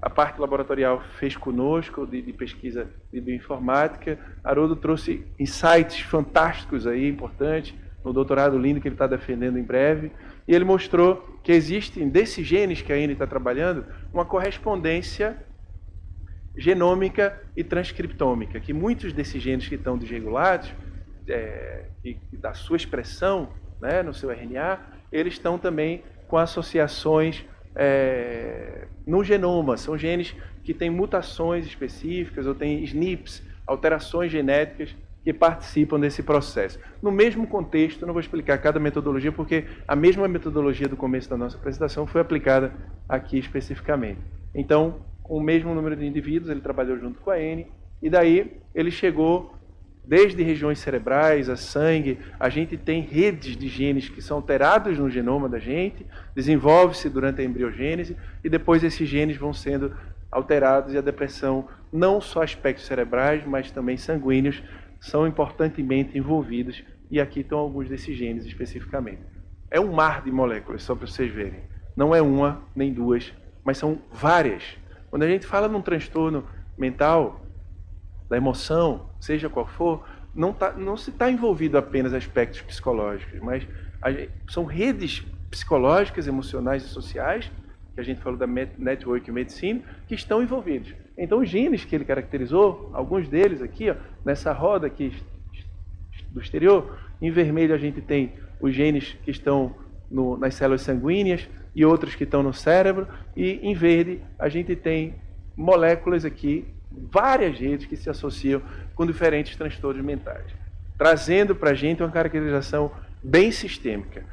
a parte laboratorial fez conosco, de pesquisa de bioinformática. Haroldo trouxe insights fantásticos aí, importantes, no doutorado lindo que ele está defendendo em breve, e ele mostrou que existem, desses genes que a Anne está trabalhando, uma correspondência genômica e transcriptômica, que muitos desses genes que estão desregulados, e da sua expressão, né, no seu RNA, eles estão também com associações no genoma. São genes que têm mutações específicas ou têm SNPs, alterações genéticas que participam desse processo. No mesmo contexto, não vou explicar cada metodologia, porque a mesma metodologia do começo da nossa apresentação foi aplicada aqui especificamente. Então, com o mesmo número de indivíduos, ele trabalhou junto com a N, e daí ele chegou desde regiões cerebrais a sangue. A gente tem redes de genes que são alterados no genoma da gente, desenvolve-se durante a embriogênese, e depois esses genes vão sendo alterados, e a depressão, não só aspectos cerebrais, mas também sanguíneos, são importantemente envolvidos, e aqui estão alguns desses genes especificamente. É um mar de moléculas, só para vocês verem. Não é uma, nem duas, mas são várias. Quando a gente fala num transtorno mental, da emoção, seja qual for, não se está envolvido apenas aspectos psicológicos, mas são redes psicológicas, emocionais e sociais, que a gente falou da Network Medicine, que estão envolvidos. Então, os genes que ele caracterizou, alguns deles aqui, ó, nessa roda aqui do exterior, em vermelho a gente tem os genes que estão nas células sanguíneas e outros que estão no cérebro, e em verde a gente tem moléculas aqui, várias redes que se associam com diferentes transtornos mentais, trazendo para a gente uma caracterização bem sistêmica.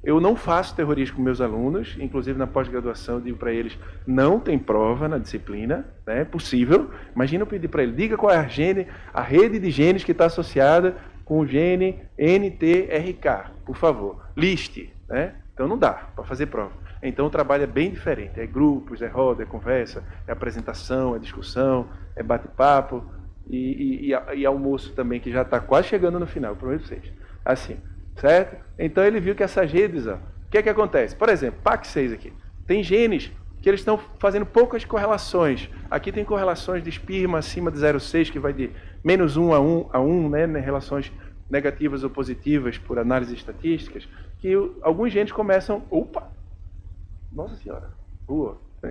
Eu não faço terrorismo com meus alunos, inclusive na pós-graduação eu digo para eles, não tem prova na disciplina, né? É possível. Imagina eu pedir para ele, diga qual é a rede de genes que está associada com o gene NTRK, por favor, liste, né? Então não dá para fazer prova. Então o trabalho é bem diferente, é grupos, é roda, é conversa, é apresentação, é discussão, é bate-papo e almoço também, que já está quase chegando no final, prometo para vocês. Assim. Certo? Então ele viu que essas redes, ó, o que é que acontece? Por exemplo, PAC6 aqui, tem genes que eles estão fazendo poucas correlações. Aqui tem correlações de espirma acima de 0,6, que vai de -1 a 1, né, relações negativas ou positivas por análises estatísticas, que alguns genes começam... Opa! Nossa Senhora!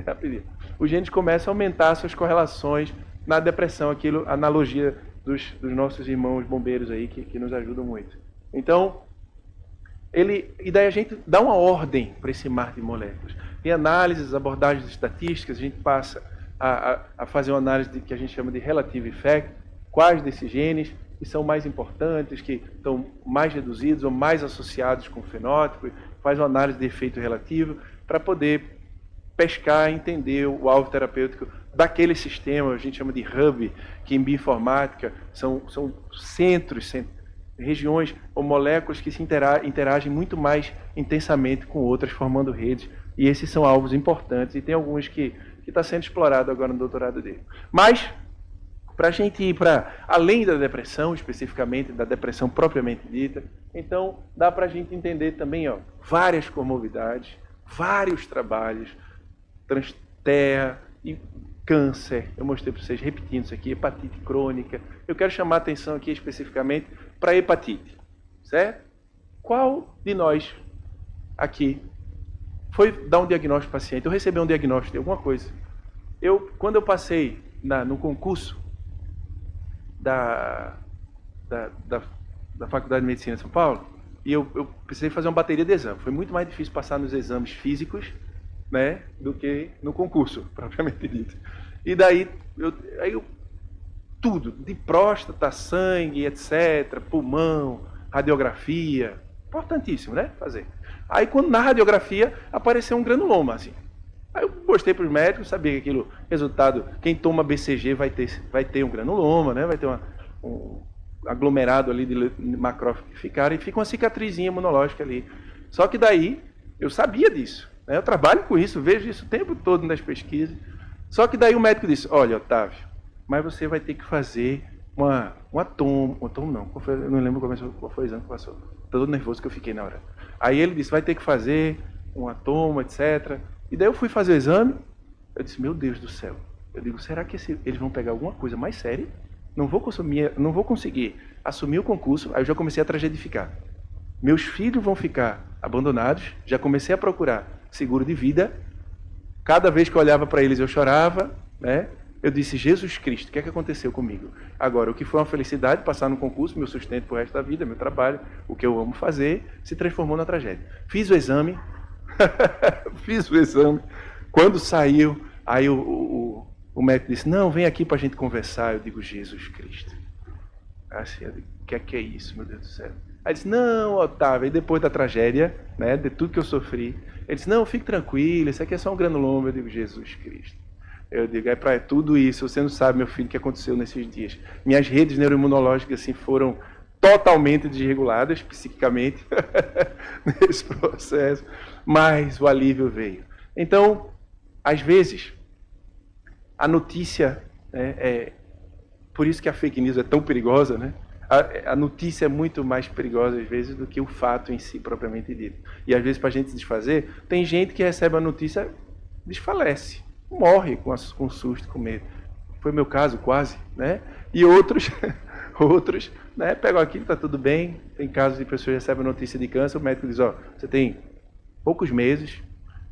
Rapidinho. Os genes começam a aumentar suas correlações na depressão, aquilo, analogia dos nossos irmãos bombeiros aí, que nos ajudam muito. Então, e daí a gente dá uma ordem para esse mar de moléculas. Tem análises, abordagens estatísticas, a gente passa a fazer uma análise que a gente chama de relative effect, quais desses genes que são mais importantes, que estão mais reduzidos ou mais associados com o fenótipo, faz uma análise de efeito relativo para poder pescar e entender o alvo terapêutico daquele sistema, a gente chama de hub, que em bioinformática são centros, regiões ou moléculas que se interagem muito mais intensamente com outras, formando redes, e esses são alvos importantes, e tem alguns que está sendo explorado agora no doutorado dele. Mas, para a gente ir para além da depressão, especificamente da depressão propriamente dita, então dá para a gente entender também, ó, várias comorbidades, vários trabalhos, TEA e câncer, eu mostrei para vocês repetindo isso aqui, hepatite crônica. Eu quero chamar a atenção aqui especificamente para a hepatite, certo? Qual de nós aqui foi dar um diagnóstico para o paciente, ou recebeu um diagnóstico de alguma coisa? Quando eu passei no concurso da Faculdade de Medicina de São Paulo, e eu precisei fazer uma bateria de exames. Foi muito mais difícil passar nos exames físicos, né, do que no concurso, propriamente dito. E daí, tudo, de próstata, sangue, etc., pulmão, radiografia, importantíssimo, né, fazer. Aí, quando na radiografia, apareceu um granuloma, assim. Aí eu mostrei para os médicos, sabia que aquilo, resultado, quem toma BCG vai ter um granuloma, né, vai ter um aglomerado ali de macrófagos que ficaram, e fica uma cicatrizinha imunológica ali. Só que daí, eu sabia disso. Eu trabalho com isso, vejo isso o tempo todo nas pesquisas. Só que daí o médico disse, olha, Otávio, mas você vai ter que fazer uma tomo não, eu não lembro qual foi o exame que passou. Estou todo nervoso que eu fiquei na hora. Aí ele disse, vai ter que fazer uma tomo, etc. E daí eu fui fazer o exame, eu disse, meu Deus do céu. Eu digo, será que eles vão pegar alguma coisa mais séria? Não vou conseguir assumir o concurso. Aí eu já comecei a tragedificar. Meus filhos vão ficar abandonados, já comecei a procurar seguro de vida. Cada vez que eu olhava para eles eu chorava, né? Eu disse, Jesus Cristo, o que é que aconteceu comigo? Agora, o que foi uma felicidade, passar no concurso, meu sustento pro resto da vida, meu trabalho, o que eu amo fazer, se transformou na tragédia. Fiz o exame, Quando saiu, aí o médico disse, não, vem aqui para a gente conversar. Eu digo, Jesus Cristo. Assim, eu digo, o que é isso, meu Deus do céu? Aí disse, não, Otávio, e depois da tragédia, né, de tudo que eu sofri, ele disse, não, fique tranquilo, isso aqui é só um granuloma. Eu digo, Jesus Cristo. Eu digo, é para tudo isso, você não sabe, meu filho, o que aconteceu nesses dias. Minhas redes neuroimunológicas assim, foram totalmente desreguladas, psiquicamente, nesse processo, mas o alívio veio. Então, às vezes, a notícia, por isso que a fake news é tão perigosa, né? A notícia é muito mais perigosa, às vezes, do que o fato em si, propriamente dito. E, às vezes, para a gente se desfazer, tem gente que recebe a notícia, desfalece, morre com susto, com medo. Foi meu caso, quase, né? E outros né, pegam aquilo, está tudo bem. Tem casos de pessoas que recebem notícia de câncer, o médico diz, você tem poucos meses,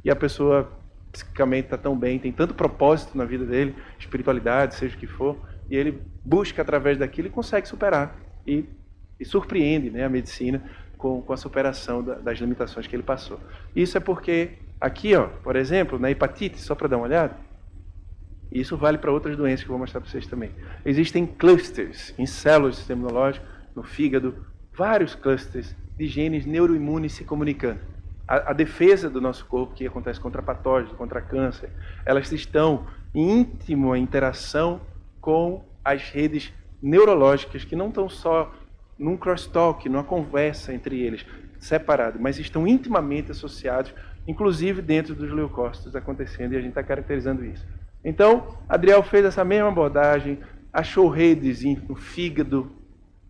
e a pessoa psicicamente está tão bem, tem tanto propósito na vida dele, espiritualidade, seja o que for, e ele busca através daquilo e consegue superar. E surpreende, né, a medicina com a superação das limitações que ele passou. Isso é porque aqui, por exemplo, na hepatite, só para dar uma olhada, e isso vale para outras doenças que eu vou mostrar para vocês também. Existem clusters em células do sistema imunológico, no fígado, vários clusters de genes neuroimunes se comunicando. A defesa do nosso corpo, que acontece contra patógenos, contra câncer, elas estão em íntima interação com as redes neurológicas, que não estão só num crosstalk, numa conversa entre eles, separados, mas estão intimamente associados, inclusive dentro dos leucócitos acontecendo, e a gente está caracterizando isso. Então, Adriel fez essa mesma abordagem, achou redes no fígado,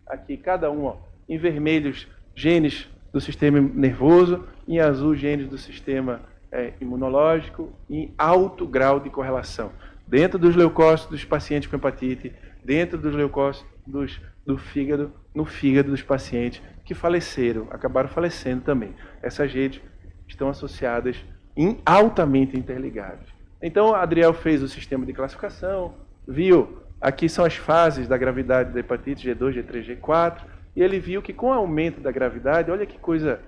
aqui cada um, em vermelhos, genes do sistema nervoso, em azul, genes do sistema imunológico, em alto grau de correlação. Dentro dos leucócitos dos pacientes com hepatite, dentro dos leucócitos do fígado, no fígado dos pacientes que faleceram, acabaram falecendo também. Essas redes estão associadas, altamente interligadas. Então, Adriel fez o sistema de classificação, viu, aqui são as fases da gravidade da hepatite, G2, G3, G4, e ele viu que com o aumento da gravidade, olha que coisa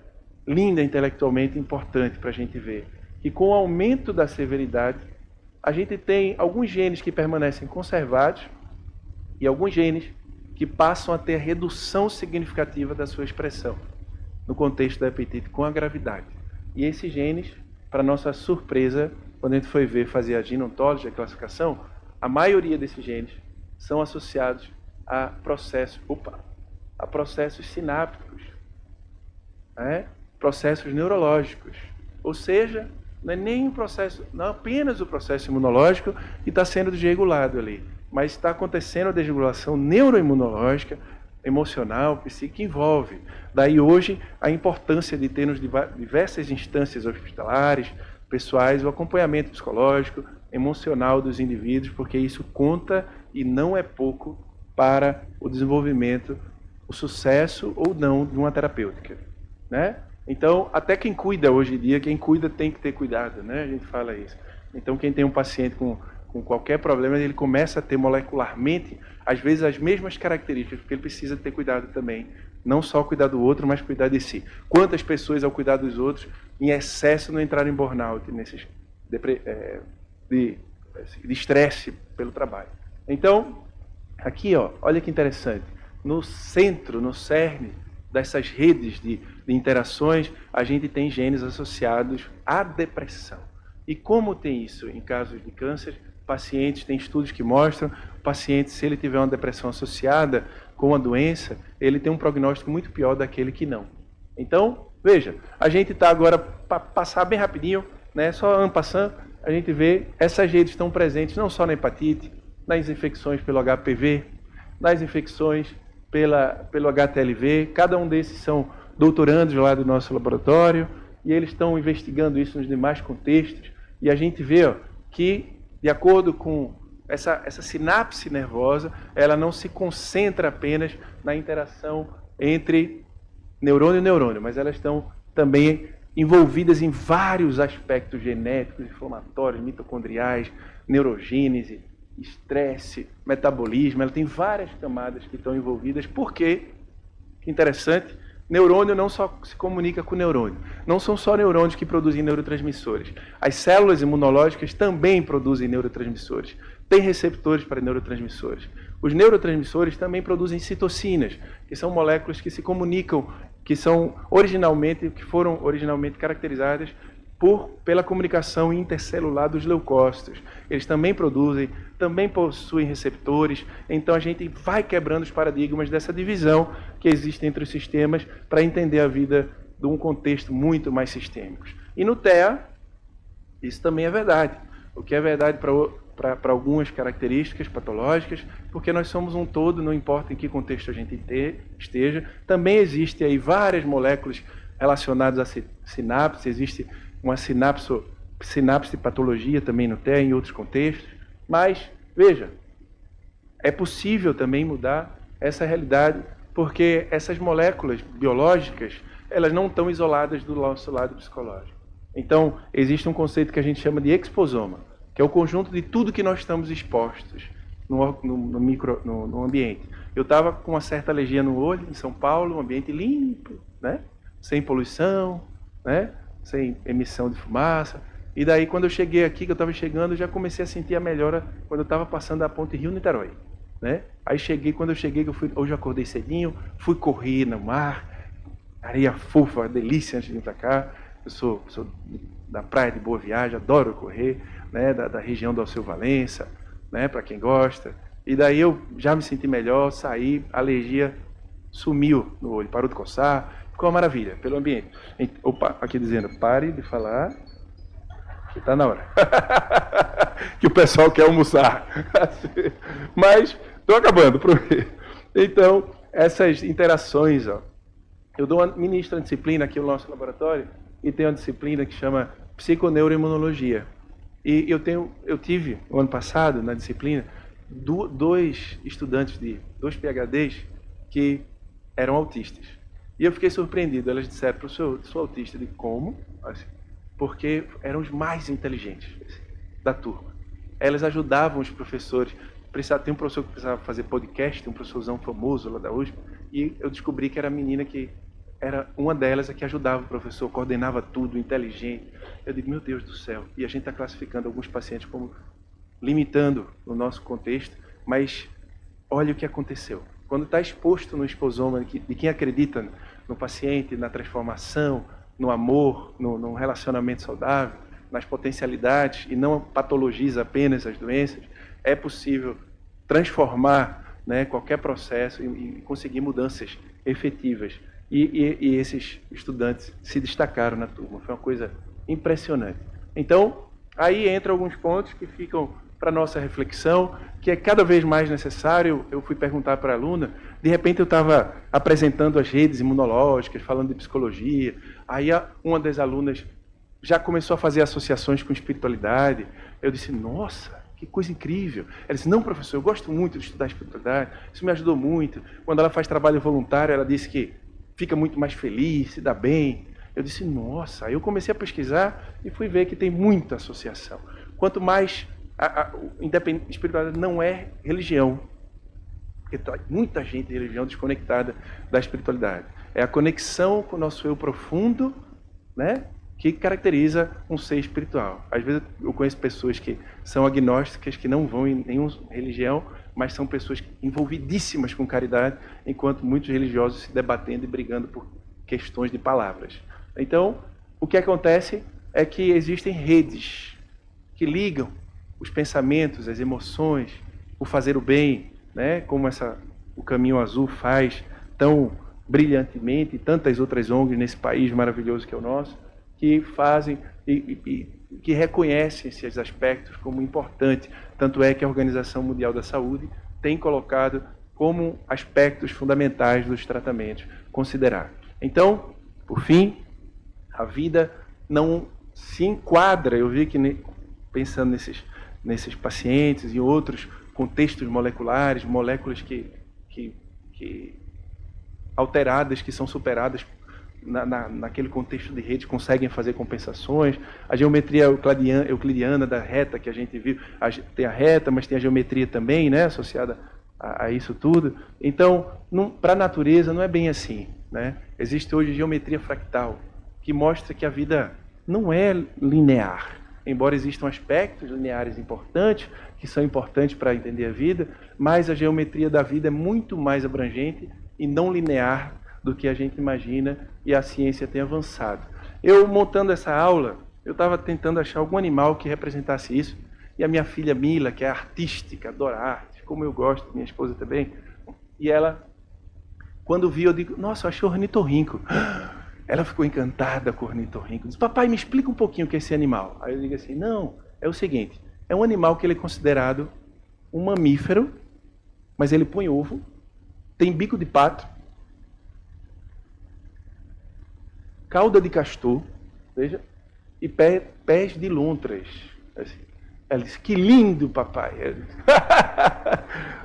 linda intelectualmente importante para a gente ver, que com o aumento da severidade, a gente tem alguns genes que permanecem conservados e alguns genes que passam a ter redução significativa da sua expressão no contexto da hepatite com a gravidade. E esses genes, para nossa surpresa, quando a gente foi ver, fazer a gene ontology, a classificação, a maioria desses genes são associados a processos sinápticos, processos neurológicos. Ou seja, não é nem não apenas o processo imunológico que está sendo desregulado ali, mas está acontecendo a desregulação neuroimunológica, emocional, psíquica, que envolve. Daí hoje a importância de termos diversas instâncias hospitalares, pessoais, o acompanhamento psicológico, emocional dos indivíduos, porque isso conta e não é pouco para o desenvolvimento, o sucesso ou não de uma terapêutica, né? Então, até quem cuida hoje em dia, quem cuida tem que ter cuidado, né? A gente fala isso. Então, quem tem um paciente com qualquer problema, ele começa a ter molecularmente, às vezes, as mesmas características, porque ele precisa ter cuidado também. Não só cuidar do outro, mas cuidar de si. Quantas pessoas, ao cuidar dos outros, em excesso, não entraram em burnout, nesses de estresse pelo trabalho. Então, aqui, olha que interessante. No centro, no cerne dessas redes de interações, a gente tem genes associados à depressão. E como tem isso em casos de câncer, pacientes, tem estudos que mostram, o paciente, se ele tiver uma depressão associada com a doença, ele tem um prognóstico muito pior daquele que não. Então, veja, a gente está agora, para passar bem rapidinho, né, só en passant, a gente vê, essas redes estão presentes não só na hepatite, nas infecções pelo HPV, nas infecções pelo HTLV, cada um desses são doutorandos lá do nosso laboratório, e eles estão investigando isso nos demais contextos, e a gente vê que, de acordo com essa sinapse nervosa, ela não se concentra apenas na interação entre neurônio e neurônio, mas elas estão também envolvidas em vários aspectos genéticos, inflamatórios, mitocondriais, neurogênese, estresse, metabolismo, ela tem várias camadas que estão envolvidas. Por quê? Que interessante, neurônio não só se comunica com neurônio. Não são só neurônios que produzem neurotransmissores. As células imunológicas também produzem neurotransmissores. Tem receptores para neurotransmissores. Os neurotransmissores também produzem citocinas, que são moléculas que se comunicam, que foram originalmente caracterizadas pela comunicação intercelular dos leucócitos. Eles também produzem, também possuem receptores. Então a gente vai quebrando os paradigmas dessa divisão que existe entre os sistemas para entender a vida de um contexto muito mais sistêmico. E no TEA, isso também é verdade. O que é verdade para algumas características patológicas, porque nós somos um todo, não importa em que contexto a gente esteja. Também existem aí várias moléculas relacionadas a sinapse, existe uma sinapse patologia também no TEA, em outros contextos. Mas, veja, é possível também mudar essa realidade, porque essas moléculas biológicas, elas não estão isoladas do nosso lado psicológico. Então, existe um conceito que a gente chama de exposoma, que é o conjunto de tudo que nós estamos expostos no ambiente. Eu estava com uma certa alergia no olho, em São Paulo, um ambiente limpo, né? Sem poluição, né? Sem emissão de fumaça. E daí, quando eu cheguei aqui, que eu estava chegando, eu já comecei a sentir a melhora quando eu estava passando a ponte Rio-Niterói, né? Aí quando eu cheguei, hoje eu acordei cedinho, fui correr no mar, areia fofa, delícia antes de vir para cá. Eu sou da praia de Boa Viagem, adoro correr, né? Da região do Alceu Valença, né? Para quem gosta. E daí eu já me senti melhor, saí, a alergia sumiu no olho, parou de coçar. Ficou uma maravilha, pelo ambiente. Opa, aqui dizendo, pare de falar, que está na hora. Que o pessoal quer almoçar. Mas, estou acabando, prometo. Então, essas interações, ó, ministro uma disciplina aqui no nosso laboratório, e tem uma disciplina que chama psiconeuroimunologia. E eu tive, no ano passado, na disciplina, dois estudantes dois PhDs que eram autistas. E eu fiquei surpreendido. Elas disseram, professor, sou autista. De como? Assim, porque eram os mais inteligentes da turma. Elas ajudavam os professores. Tem um professor que precisava fazer podcast, tem um professorzão famoso lá da USP, e eu descobri que era a menina que era uma delas que ajudava o professor, coordenava tudo, inteligente. Eu digo, meu Deus do céu. E a gente está classificando alguns pacientes como limitando o nosso contexto, mas olha o que aconteceu. Quando está exposto no exposoma de quem acredita no paciente, na transformação, no amor, no relacionamento saudável, nas potencialidades e não patologiza apenas as doenças, é possível transformar, né, qualquer processo e conseguir mudanças efetivas. E esses estudantes se destacaram na turma. Foi uma coisa impressionante. Então, aí entram alguns pontos que ficam para a nossa reflexão, que é cada vez mais necessário. Eu fui perguntar para a aluna, de repente eu estava apresentando as redes imunológicas, falando de psicologia, aí uma das alunas já começou a fazer associações com espiritualidade. Eu disse, nossa, que coisa incrível. Ela disse, não, professor, eu gosto muito de estudar espiritualidade, isso me ajudou muito. Quando ela faz trabalho voluntário, ela disse que fica muito mais feliz, se dá bem. Eu disse, nossa. Aí eu comecei a pesquisar e fui ver que tem muita associação. Quanto mais espiritualidade não é religião, porque tem muita gente de religião desconectada da espiritualidade. É a conexão com o nosso eu profundo, né, que caracteriza um ser espiritual. Às vezes eu conheço pessoas que são agnósticas, que não vão em nenhuma religião, mas são pessoas envolvidíssimas com caridade, enquanto muitos religiosos se debatendo e brigando por questões de palavras. Então, o que acontece é que existem redes que ligam os pensamentos, as emoções, o fazer o bem, né, como o Caminho Azul faz tão brilhantemente, e tantas outras ONGs nesse país maravilhoso que é o nosso, que fazem e que reconhecem esses aspectos como importantes. Tanto é que a Organização Mundial da Saúde tem colocado como aspectos fundamentais dos tratamentos considerar. Então, por fim, a vida não se enquadra. Eu vi que, pensando nesses pacientes e outros contextos moleculares, moléculas que alteradas, que são superadas naquele contexto de rede, conseguem fazer compensações. A geometria euclidiana da reta que a gente viu, tem a reta, mas tem a geometria também, né, associada a isso tudo. Então, para a natureza não é bem assim, né? Existe hoje geometria fractal, que mostra que a vida não é linear. Embora existam aspectos lineares importantes, que são importantes para entender a vida, mas a geometria da vida é muito mais abrangente e não linear do que a gente imagina, e a ciência tem avançado. Eu, montando essa aula, eu estava tentando achar algum animal que representasse isso, e a minha filha Mila, que é artística, adora arte, como eu gosto, minha esposa também, e ela, quando viu, eu digo, nossa, eu achei ornitorrinco. Ela ficou encantada com o ornitorrinco. Disse, papai, me explica um pouquinho o que é esse animal. Aí eu digo assim, não, é o seguinte, é um animal que ele é considerado um mamífero, mas ele põe ovo, tem bico de pato, cauda de castor, veja, e pés de lontras. Assim. Ela disse, que lindo, papai.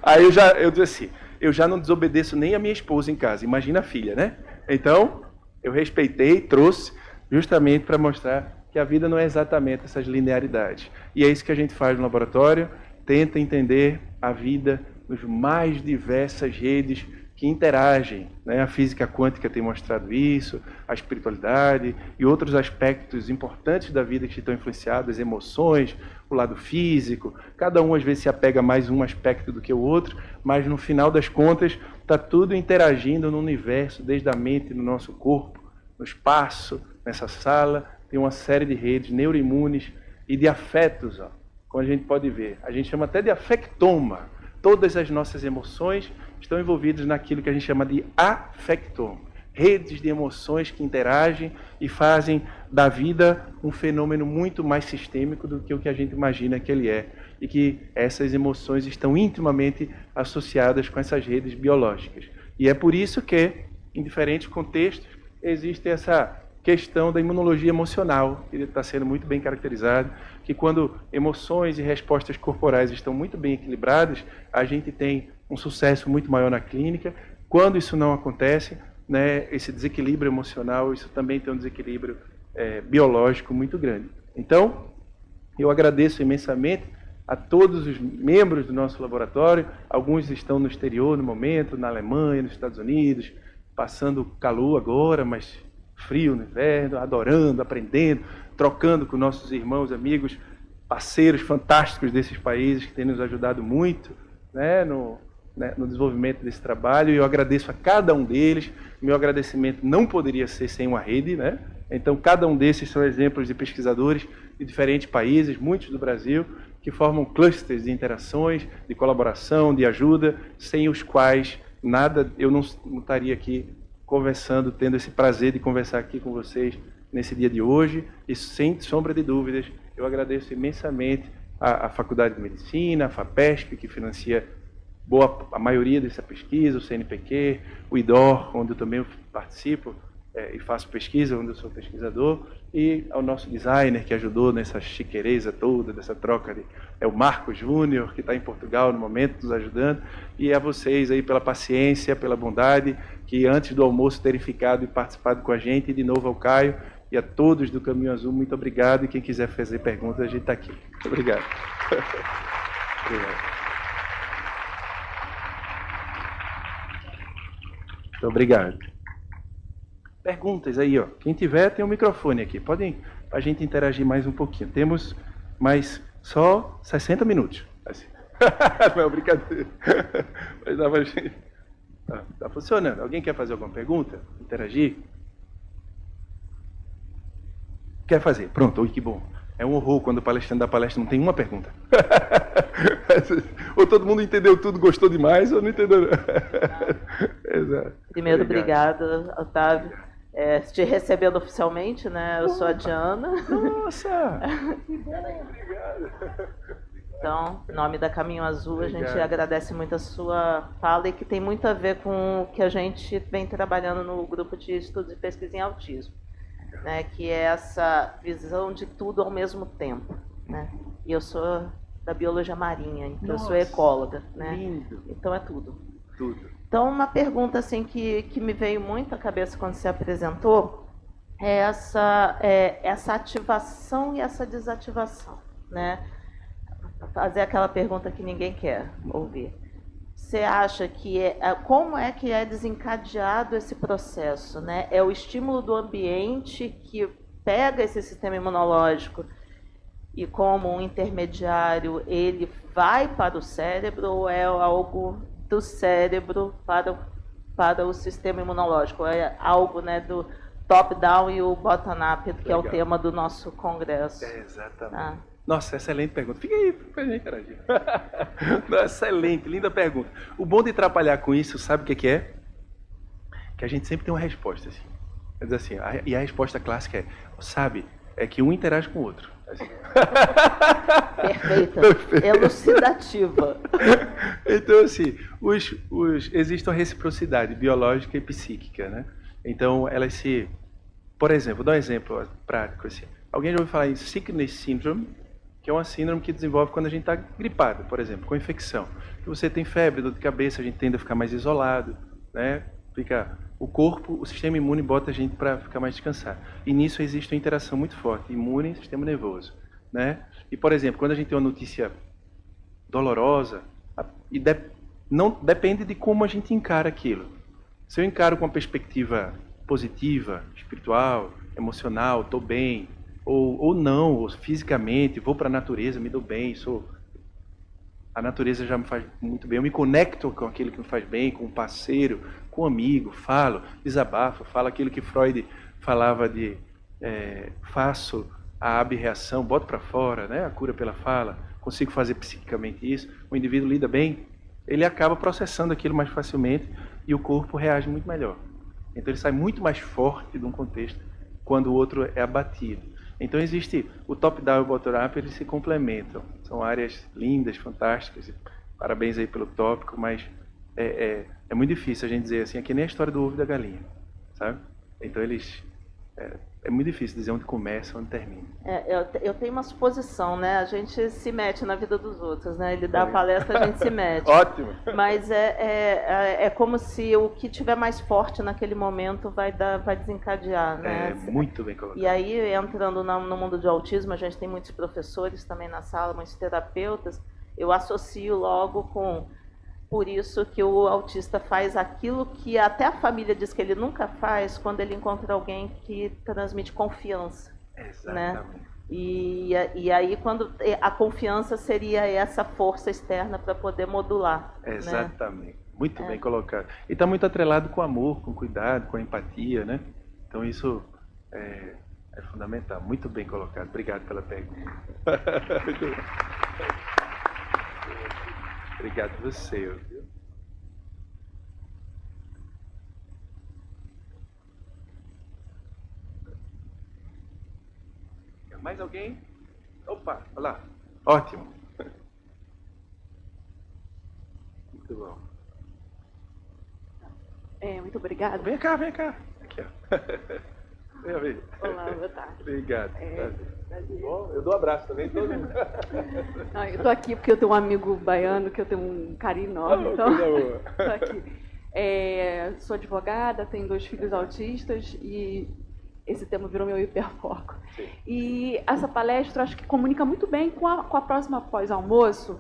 Aí eu disse assim, eu já não desobedeço nem a minha esposa em casa, imagina a filha, né? Então, eu respeitei, trouxe, justamente para mostrar que a vida não é exatamente essas linearidades. E é isso que a gente faz no laboratório, tenta entender a vida nos mais diversas redes que interagem, né? A física quântica tem mostrado isso, a espiritualidade e outros aspectos importantes da vida que estão influenciados, as emoções, o lado físico. Cada um às vezes se apega mais a um aspecto do que o outro, mas no final das contas está tudo interagindo no universo, desde a mente, no nosso corpo, no espaço, nessa sala, tem uma série de redes neuroimunes e de afetos, ó, como a gente pode ver. A gente chama até de afectoma. Todas as nossas emoções estão envolvidas naquilo que a gente chama de afectoma. Redes de emoções que interagem e fazem da vida um fenômeno muito mais sistêmico do que o que a gente imagina que ele é. E que essas emoções estão intimamente associadas com essas redes biológicas. E é por isso que, em diferentes contextos, existe essa questão da imunologia emocional, que está sendo muito bem caracterizada, que quando emoções e respostas corporais estão muito bem equilibradas, a gente tem um sucesso muito maior na clínica. Quando isso não acontece, né, esse desequilíbrio emocional, isso também tem um desequilíbrio biológico muito grande. Então, eu agradeço imensamente a todos os membros do nosso laboratório. Alguns estão no exterior no momento, na Alemanha, nos Estados Unidos, passando calor agora, mas frio no inverno, adorando, aprendendo, trocando com nossos irmãos, amigos, parceiros fantásticos desses países que têm nos ajudado muito, né, no desenvolvimento desse trabalho. E eu agradeço a cada um deles. Meu agradecimento não poderia ser sem uma rede, né? Então, cada um desses são exemplos de pesquisadores de diferentes países, muitos do Brasil, que formam clusters de interações, de colaboração, de ajuda, sem os quais nada, eu não estaria aqui conversando, tendo esse prazer de conversar aqui com vocês nesse dia de hoje. E, sem sombra de dúvidas, eu agradeço imensamente a Faculdade de Medicina, a FAPESP, que financia a maioria dessa pesquisa, o CNPq, o IDOR, onde eu também participo e faço pesquisa, onde eu sou pesquisador, e ao nosso designer que ajudou nessa chiqueireza toda, dessa troca, é o Marco Júnior, que está em Portugal no momento, nos ajudando, e a vocês aí pela paciência, pela bondade, que antes do almoço terem ficado e participado com a gente, e de novo ao Caio, e a todos do Caminho Azul, muito obrigado, e quem quiser fazer perguntas, a gente está aqui. Muito obrigado. Obrigado. Muito obrigado. Perguntas aí, ó. Quem tiver, tem um microfone aqui. Podem, a gente interagir mais um pouquinho. Temos mais só 60 minutos. Assim. Não é brincadeira. Mas dá pra gente... Tá funcionando. Alguém quer fazer alguma pergunta? Interagir? Quer fazer? Pronto. Oi, que bom. É um horror quando o palestrante da palestra não tem uma pergunta. Ou todo mundo entendeu tudo, gostou demais, ou não entendeu. Exato. Primeiro, obrigada, Otávio. Te recebendo oficialmente, né? Eu sou a Diana. Nossa! Obrigado. Então, em nome da Caminho Azul, a gente agradece muito a sua fala, e que tem muito a ver com o que a gente vem trabalhando no grupo de estudos e pesquisa em autismo, né? Que é essa visão de tudo ao mesmo tempo, né? E eu sou da biologia marinha, então eu sou ecóloga, né? Lindo. Então é tudo. Tudo. Então, uma pergunta assim que me veio muito à cabeça quando se apresentou é essa ativação e essa desativação, né? Fazer aquela pergunta que ninguém quer ouvir. Você acha que como é que é desencadeado esse processo, né? É o estímulo do ambiente que pega esse sistema imunológico e, como um intermediário, ele vai para o cérebro, ou é algo do cérebro para o sistema imunológico? É algo, né, do top-down e o bottom-up, que é o tema do nosso congresso. Exatamente. Nossa, excelente pergunta. Fica aí pra gente interagir. Excelente, linda pergunta. O bom de trabalhar com isso, sabe o que é? Que a gente sempre tem uma resposta. Assim. Quer dizer assim, e a resposta clássica sabe, é que um interage com o outro. Assim. Perfeita. Elucidativa. Então, assim, existe uma reciprocidade biológica e psíquica, né? Então, elas se... Por exemplo, vou dar um exemplo prático. Assim. Alguém já ouviu falar em sickness syndrome, que é uma síndrome que desenvolve quando a gente está gripado, por exemplo, com infecção. Que você tem febre, dor de cabeça, a gente tende a ficar mais isolado, né? O corpo, o sistema imune bota a gente para ficar mais descansado. E nisso existe uma interação muito forte, imune e sistema nervoso, né? E, por exemplo, quando a gente tem uma notícia dolorosa, não depende de como a gente encara aquilo. Se eu encaro com uma perspectiva positiva, espiritual, emocional, estou bem, ou não, ou fisicamente, vou para a natureza, me dou bem, a natureza já me faz muito bem, eu me conecto com aquilo que me faz bem, com um parceiro, com um amigo, falo, desabafo, falo aquilo que Freud falava de faço a abreação, boto para fora, né, a cura pela fala, consigo fazer psiquicamente isso, o indivíduo lida bem, ele acaba processando aquilo mais facilmente e o corpo reage muito melhor. Então ele sai muito mais forte de um contexto quando o outro é abatido. Então existe o top-down e o bottom-up, eles se complementam. São áreas lindas, fantásticas. Parabéns aí pelo tópico, mas é muito difícil a gente dizer assim, é que nem a história do ovo e da galinha, sabe? Então eles... É muito difícil dizer onde começa, onde termina. Eu tenho uma suposição, né? A gente se mete na vida dos outros, né? Ele dá a palestra, a gente se mete. Ótimo! Mas é como se o que tiver mais forte naquele momento vai desencadear, né? Muito bem colocado. E aí, entrando no mundo de autismo, a gente tem muitos professores também na sala, muitos terapeutas, eu associo logo com... Por isso que o autista faz aquilo que até a família diz que ele nunca faz quando ele encontra alguém que transmite confiança. Exatamente. Né? E aí, quando a confiança seria essa força externa para poder modular. Exatamente. Né? Muito bem colocado. E está muito atrelado com amor, com cuidado, com empatia, né? Então isso é fundamental. Muito bem colocado. Obrigado pela pergunta. Obrigado a você. Viu? Mais alguém? Opa, olha lá. Ótimo. Muito bom. Muito obrigada. Vem cá. Aqui, ó. Vem ver. Olá, boa tarde. Obrigado. Bom, eu dou um abraço também. Todo mundo. Não, eu estou aqui porque eu tenho um amigo baiano que eu tenho um carinho enorme. Então, estou aqui. Sou advogada, tenho 2 filhos autistas e esse tema virou meu hiperfoco. Sim. E essa palestra acho que comunica muito bem com a próxima pós-almoço.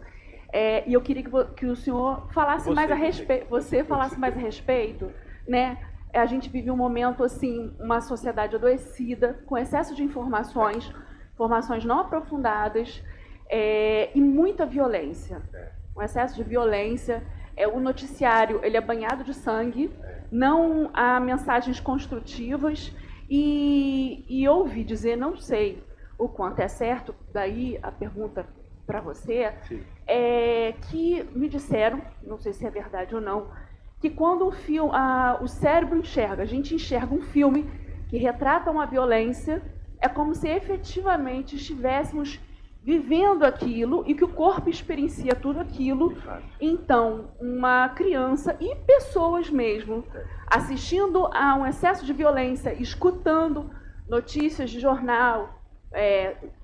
E eu queria que o senhor falasse mais a respeito. Você falasse mais a respeito, né? A gente vive um momento assim, uma sociedade adoecida, com excesso de informações não aprofundadas e muita violência. Um excesso de violência. O noticiário ele é banhado de sangue, não há mensagens construtivas e ouvi dizer, não sei o quanto é certo, daí a pergunta para você, que me disseram, não sei se é verdade ou não, que quando o cérebro enxerga, a gente enxerga um filme que retrata uma violência, é como se efetivamente estivéssemos vivendo aquilo e que o corpo experiencia tudo aquilo. Então, uma criança e pessoas mesmo assistindo a um excesso de violência, escutando notícias de jornal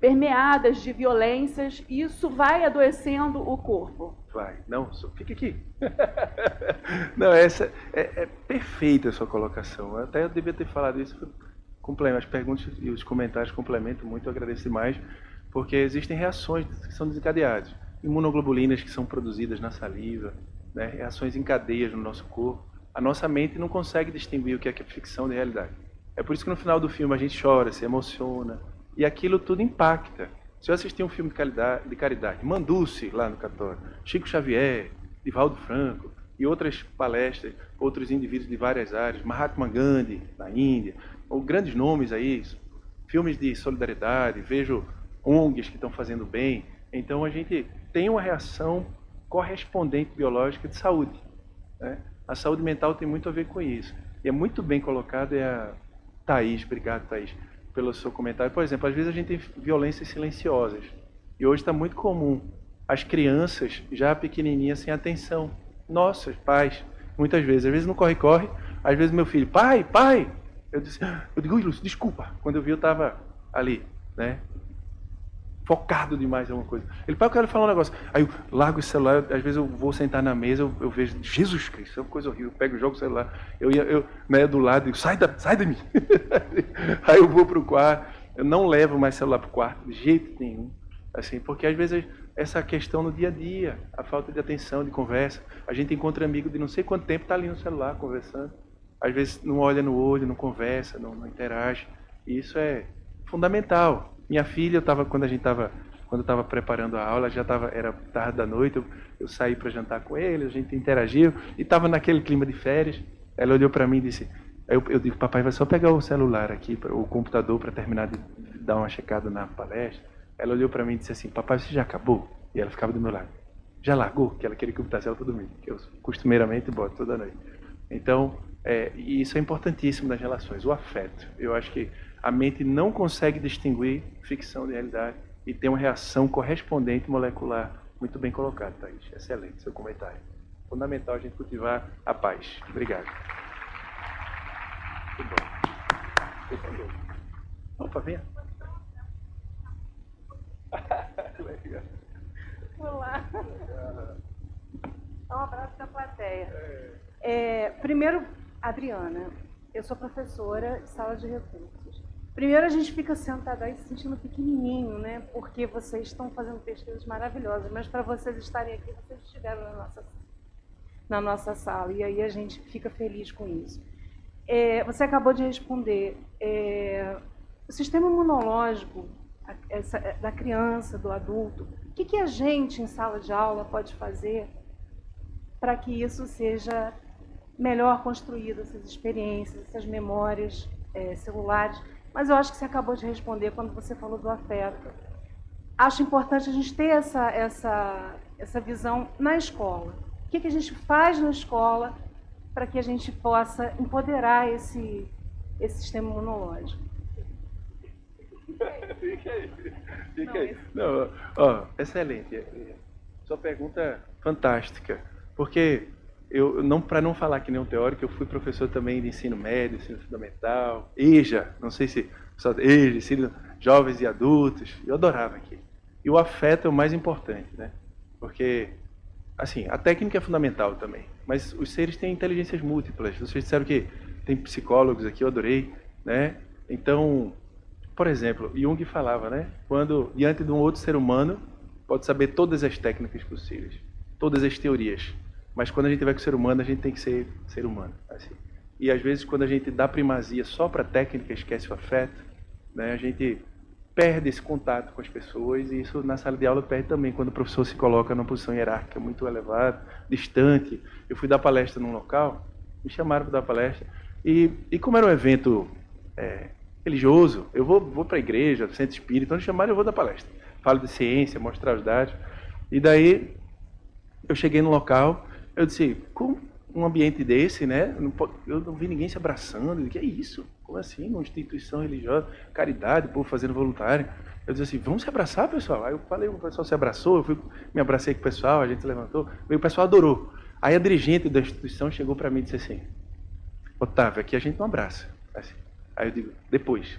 permeadas de violências, isso vai adoecendo o corpo. vai. Não, fica aqui. Não, essa é perfeita a sua colocação. Até eu devia ter falado isso. As perguntas e os comentários complementam muito, eu agradeço demais, porque existem reações que são desencadeadas. Imunoglobulinas que são produzidas na saliva, né? Reações em cadeias no nosso corpo. A nossa mente não consegue distinguir o que é ficção de realidade. É por isso que no final do filme a gente chora, se emociona, e aquilo tudo impacta. Se eu assistir um filme de caridade, Manduce, lá no Católico, Chico Xavier, Divaldo Franco, e outras palestras, outros indivíduos de várias áreas, Mahatma Gandhi, na Índia, ou grandes nomes aí, filmes de solidariedade, vejo ONGs que estão fazendo bem. Então a gente tem uma reação correspondente biológica de saúde, né? A saúde mental tem muito a ver com isso. E é muito bem colocado, a Thaís, obrigado Thaís, pelo seu comentário. Por exemplo, às vezes a gente tem violências silenciosas. E hoje está muito comum as crianças já pequenininhas sem atenção. Nossos pais, muitas vezes. Às vezes no corre-corre, às vezes meu filho, pai. Eu digo, Lúcio, desculpa. Quando eu vi, eu estava ali, né? Focado demais em alguma coisa. Ele, pai, eu quero falar um negócio. Aí eu largo o celular, às vezes eu vou sentar na mesa, eu vejo, Jesus Cristo, é uma coisa horrível. Eu pego, jogo o celular, eu né, do lado, digo, sai de mim. Aí eu vou para o quarto, eu não levo mais celular para o quarto, de jeito nenhum. Assim, porque às vezes essa questão no dia a dia, a falta de atenção, de conversa, a gente encontra amigo de não sei quanto tempo, está ali no celular conversando. Às vezes não olha no olho, não conversa, não interage. E isso é fundamental. Minha filha, quando eu estava preparando a aula, era tarde da noite, eu saí para jantar com ele, a gente interagiu, e estava naquele clima de férias. Ela olhou para mim e disse, eu digo, papai vai só pegar o celular aqui, o computador, para terminar de dar uma checada na palestra. Ela olhou para mim e disse assim, papai, você já acabou? E ela ficava do meu lado. Já largou? Que ela queria que eu botasse ela para dormir, que eu costumeiramente boto toda noite. Então, e isso é importantíssimo nas relações, o afeto. Eu acho que a mente não consegue distinguir ficção de realidade e tem uma reação correspondente molecular. Muito bem colocado, Thaís. Excelente seu comentário. Fundamental a gente cultivar a paz. Obrigado. Muito bom. Opa, venha. Olá. Um abraço da plateia. Primeiro, Adriana, eu sou professora de sala de recursos. Primeiro a gente fica sentado aí se sentindo pequenininho, né? Porque vocês estão fazendo pesquisas maravilhosas, mas para vocês estarem aqui, vocês estiveram na nossa sala, e aí a gente fica feliz com isso. Você acabou de responder, o sistema imunológico da criança, do adulto, o que a gente em sala de aula pode fazer para que isso seja melhor construído, essas experiências, essas memórias celulares? Mas eu acho que você acabou de responder quando você falou do afeto. Acho importante a gente ter essa visão na escola. O que a gente faz na escola para que a gente possa empoderar esse sistema imunológico? Fica aí. Não, excelente. Sua pergunta é fantástica. Porque para não falar que nem um teórico, eu fui professor também de ensino médio, ensino fundamental, EJA, não sei se só EJA, ensino jovens e adultos, eu adorava aqui. E o afeto é o mais importante, né? Porque, assim, a técnica é fundamental também, mas os seres têm inteligências múltiplas. Vocês disseram que tem psicólogos aqui, eu adorei, né? Então, por exemplo, Jung falava, né? Quando diante de um outro ser humano, pode saber todas as técnicas possíveis, todas as teorias. Mas quando a gente vai com o ser humano, a gente tem que ser ser humano. Assim. E às vezes, quando a gente dá primazia só para a técnica, esquece o afeto, né, a gente perde esse contato com as pessoas, e isso na sala de aula perde também, quando o professor se coloca numa posição hierárquica muito elevada, distante. Eu fui dar palestra num local, me chamaram para dar palestra, e como era um evento religioso, eu vou para a igreja, centro espírita, então me chamaram, eu vou dar palestra. Falo de ciência, mostrar os dados. E daí, eu cheguei no local, eu disse, com um ambiente desse, né? Eu não vi ninguém se abraçando. Eu disse, que é isso? Como assim? Uma instituição religiosa, caridade, povo fazendo voluntário. Eu disse assim, vamos se abraçar, pessoal? Aí eu falei, o pessoal se abraçou, me abracei com o pessoal, a gente se levantou, e o pessoal adorou. Aí a dirigente da instituição chegou para mim e disse assim, Otávio, aqui a gente não abraça. Assim. Aí eu digo, depois.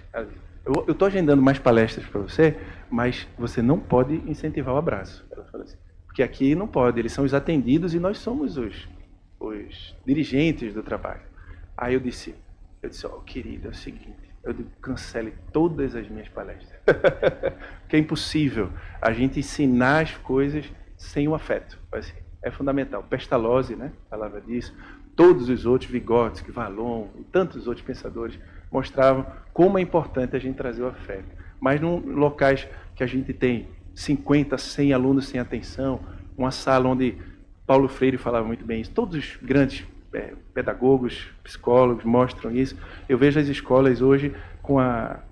Eu estou agendando mais palestras para você, mas você não pode incentivar o abraço. Ela falou assim. porque aqui não pode, eles são os atendidos e nós somos os dirigentes do trabalho. Aí eu disse, querido, é o seguinte, eu digo, cancele todas as minhas palestras. Porque é impossível a gente ensinar as coisas sem o afeto. Assim, é fundamental. Pestalozzi, né, falava disso. Todos os outros, Vygotsky, Vallon e tantos outros pensadores mostravam como é importante a gente trazer o afeto. Mas em locais que a gente tem 50, 100 alunos sem atenção, uma sala onde Paulo Freire falava muito bem isso, todos os grandes pedagogos, psicólogos mostram isso. Eu vejo as escolas hoje com a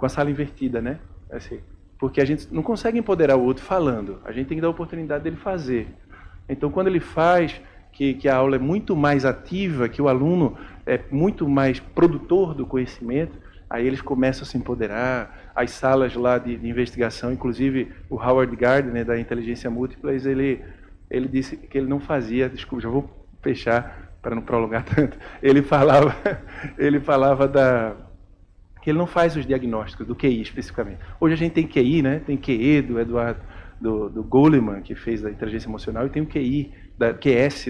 sala invertida, né? Assim, porque a gente não consegue empoderar o outro falando, a gente tem que dar a oportunidade dele fazer. Então, quando ele faz, que a aula é muito mais ativa, que o aluno é muito mais produtor do conhecimento, aí eles começam a se empoderar. As salas lá de investigação, inclusive o Howard Gardner, da inteligência múltipla, ele disse que ele não fazia, desculpa, já vou fechar para não prolongar tanto, ele falava que ele não faz os diagnósticos do QI especificamente. Hoje a gente tem QI, né? Tem QE do Eduardo, do Goleman, que fez da inteligência emocional, e tem o QI, da QS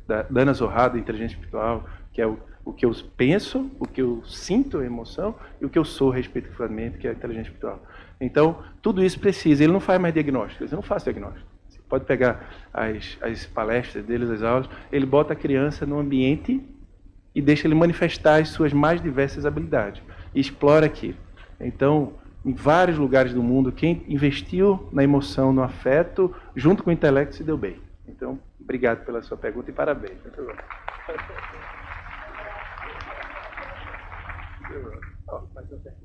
da Ana Zohar, da inteligência espiritual, que é o que eu penso, o que eu sinto, a emoção, e o que eu sou, respectivamente, que é a inteligência espiritual. Então, tudo isso precisa. Ele não faz mais diagnósticos, eu não faço diagnóstico. Você pode pegar as palestras deles, as aulas, ele bota a criança no ambiente e deixa ele manifestar as suas mais diversas habilidades. E explora aquilo. Então, em vários lugares do mundo, quem investiu na emoção, no afeto, junto com o intelecto, se deu bem. Então, obrigado pela sua pergunta e parabéns. Muito bom.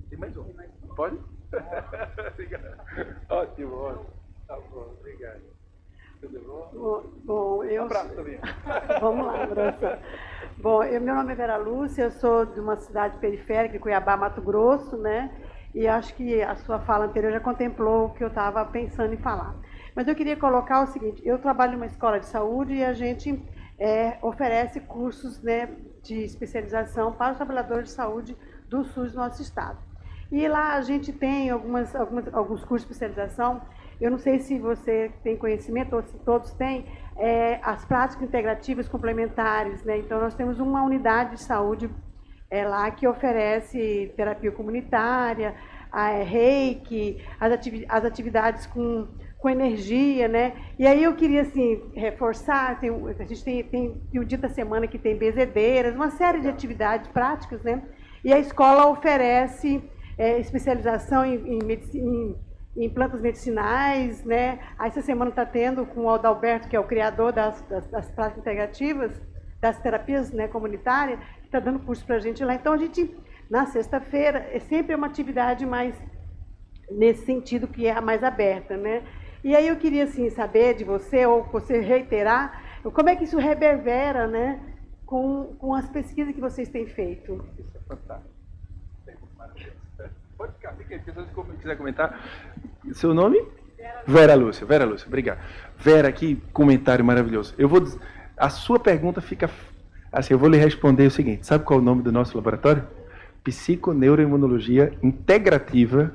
Tem mais um. Pode? Ótimo, ótimo. Tá bom, obrigado. Tudo bom? Bom, eu... Vamos lá, professor. Bom, meu nome é Vera Lúcia, eu sou de uma cidade periférica, Cuiabá, Mato Grosso, né? E acho que a sua fala anterior já contemplou o que eu estava pensando em falar. Mas eu queria colocar o seguinte, eu trabalho em uma escola de saúde e a gente oferece cursos, né, de especialização para os trabalhadores de saúde do SUS do nosso estado. E lá a gente tem alguns cursos de especialização. Eu não sei se você tem conhecimento ou se todos têm, as práticas integrativas complementares, né? Então, nós temos uma unidade de saúde lá que oferece terapia comunitária, reiki, as atividades com energia, né? E aí eu queria, assim, reforçar, a gente tem o dia da semana que tem benzedeiras, uma série de atividades práticas, né? E a escola oferece especialização em plantas medicinais, né? Aí, essa semana está tendo com o Adalberto, que é o criador das práticas integrativas, das terapias, né, comunitárias, que está dando curso para a gente lá. Então, a gente, na sexta-feira, sempre uma atividade mais nesse sentido, que é a mais aberta, né? E aí eu queria, assim, saber de você, ou você reiterar, como é que isso reverbera, né, com as pesquisas que vocês têm feito. Isso é fantástico. Pode ficar, fica aí, se quiser comentar. Seu nome? Vera Lúcia. Vera Lúcia, obrigado. Vera, que comentário maravilhoso. A sua pergunta fica assim, eu vou lhe responder o seguinte, sabe qual é o nome do nosso laboratório? Psiconeuroimunologia Integrativa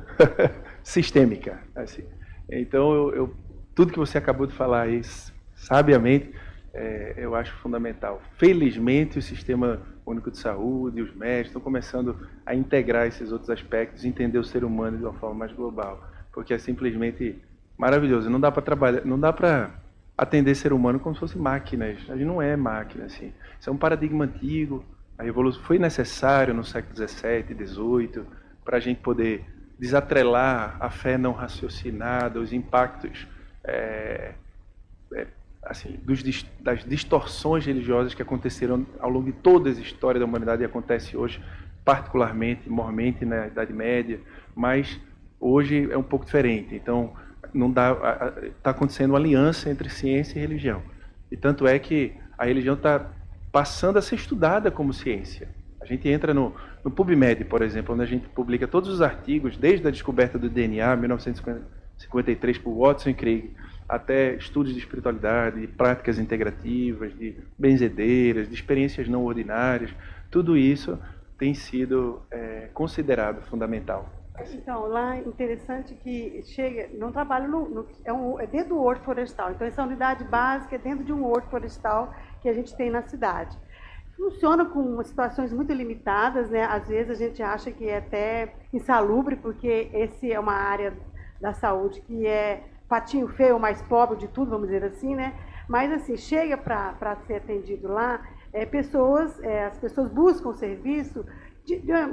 Sistêmica. Assim. Então, tudo que você acabou de falar aí, sabiamente, eu acho fundamental. Felizmente, o Sistema Único de Saúde, os médicos estão começando a integrar esses outros aspectos, entender o ser humano de uma forma mais global, porque é simplesmente maravilhoso. Não dá para trabalhar, não dá para atender ser humano como se fosse máquinas. A gente não é máquina, assim. Isso é um paradigma antigo. A revolução foi necessário no século XVII, XVIII, para a gente poder desatrelar a fé não raciocinada, os impactos assim, das distorções religiosas que aconteceram ao longo de toda a história da humanidade e acontece hoje, particularmente, mormente na Idade Média, mas hoje é um pouco diferente. Então, está acontecendo uma aliança entre ciência e religião. E tanto é que a religião está passando a ser estudada como ciência. A gente entra no PubMed, por exemplo, onde a gente publica todos os artigos, desde a descoberta do DNA, em 1953, por Watson e Crick, até estudos de espiritualidade, de práticas integrativas, de benzedeiras, de experiências não ordinárias. Tudo isso tem sido considerado fundamental. Então, lá é interessante que chega, não trabalho é dentro do horto florestal. Então, essa unidade básica é dentro de um horto florestal que a gente tem na cidade. Funciona com situações muito limitadas, né? Às vezes a gente acha que é até insalubre, porque esse é uma área da saúde que é patinho feio, mais pobre de tudo, vamos dizer assim, né? Mas, assim, chega para ser atendido lá, as pessoas buscam o serviço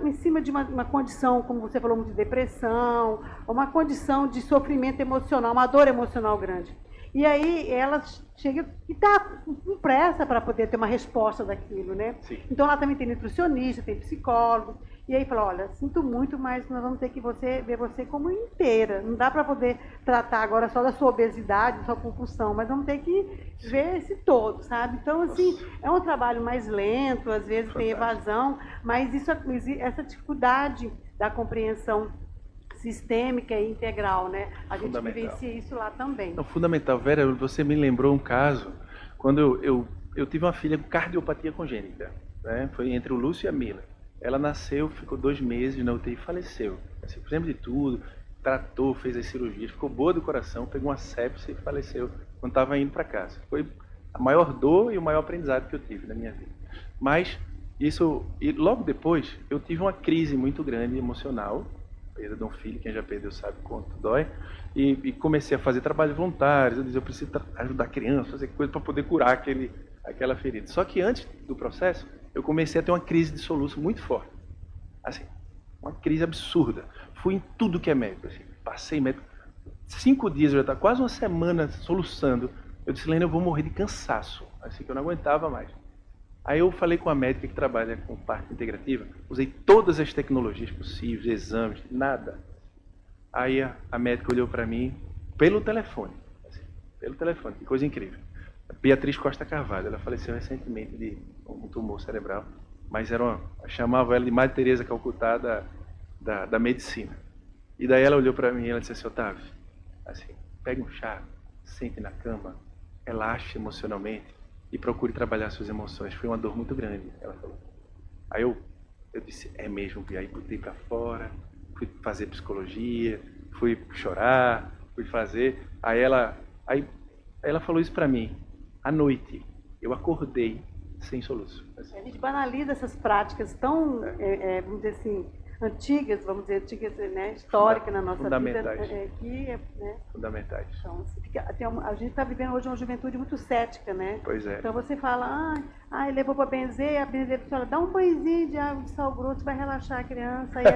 em cima de uma condição, como você falou, de depressão, uma condição de sofrimento emocional, uma dor emocional grande. E aí ela chega e está com pressa para poder ter uma resposta daquilo, né? Sim. Então ela também tem nutricionista, tem psicólogo. E aí fala, olha, sinto muito, mas nós vamos ter que ver você como inteira. Não dá para poder tratar agora só da sua obesidade, da sua compulsão, mas vamos ter que ver esse todo, sabe? Então, assim, é um trabalho mais lento, às vezes tem evasão, mas essa dificuldade da compreensão sistêmica e integral, né? A gente vivencia isso lá também. Não, fundamental. Vera, você me lembrou um caso, quando eu tive uma filha com cardiopatia congênita, né? Foi entre o Lúcio e a Mila. Ela nasceu, ficou 2 meses na UTI e faleceu. Assim, fizemos de tudo, tratou, fez as cirurgias, ficou boa do coração, pegou uma sepse e faleceu quando estava indo para casa. Foi a maior dor e o maior aprendizado que eu tive na minha vida. Mas isso, e logo depois, eu tive uma crise muito grande emocional, perda de um filho, quem já perdeu sabe quanto dói, e comecei a fazer trabalho voluntário, eu dizia, eu preciso ajudar a criança, fazer coisa para poder curar aquela ferida. Só que antes do processo, eu comecei a ter uma crise de soluço muito forte. Assim, uma crise absurda. Fui em tudo que é médico, assim, passei médico. 5 dias, eu já estava quase uma semana soluçando. Eu disse, Lena, eu vou morrer de cansaço, assim, que eu não aguentava mais. Aí eu falei com a médica que trabalha com parte integrativa, usei todas as tecnologias possíveis, exames, nada. Aí a médica olhou para mim pelo telefone, assim, que coisa incrível. Beatriz Costa Carvalho, ela faleceu recentemente de um tumor cerebral, mas chamava ela de Madre Teresa Calcutá da medicina. E daí ela olhou para mim e ela disse assim, Otávio, assim, pega um chá, sente na cama, relaxe emocionalmente e procure trabalhar suas emoções. Foi uma dor muito grande, ela falou. Aí eu disse, é mesmo, e aí botei para fora, fui fazer psicologia, fui chorar, fui fazer. Aí ela falou isso para mim. À noite, eu acordei sem soluço. Assim. A gente banaliza essas práticas tão, vamos dizer assim, antigas, né, históricas na nossa vida. Né? Fundamentais. Então, a gente está vivendo hoje uma juventude muito cética, né? Pois é. Então você fala, ele levou para benzer, a benzer fala, dá um banhozinho de água de sal grosso, vai relaxar a criança. Aí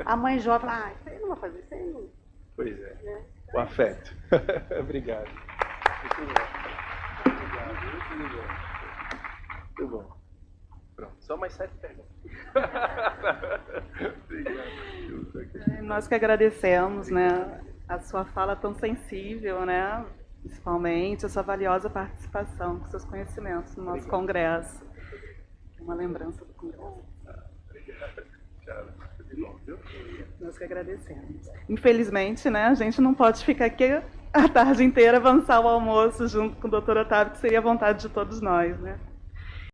a mãe jovem fala, isso aí não vai fazer, isso aí não. Pois é. Né? O afeto. Obrigado. Muito bom. Muito bom. Pronto, só mais 7 perguntas. Nós que agradecemos, né, a sua fala tão sensível, né, principalmente a sua valiosa participação com seus conhecimentos no nosso congresso. Uma lembrança do congresso. Obrigado. Tchau. Nós que agradecemos. Infelizmente, né, a gente não pode ficar aqui a tarde inteira avançar o almoço junto com o Dr. Otávio, que seria a vontade de todos nós, né?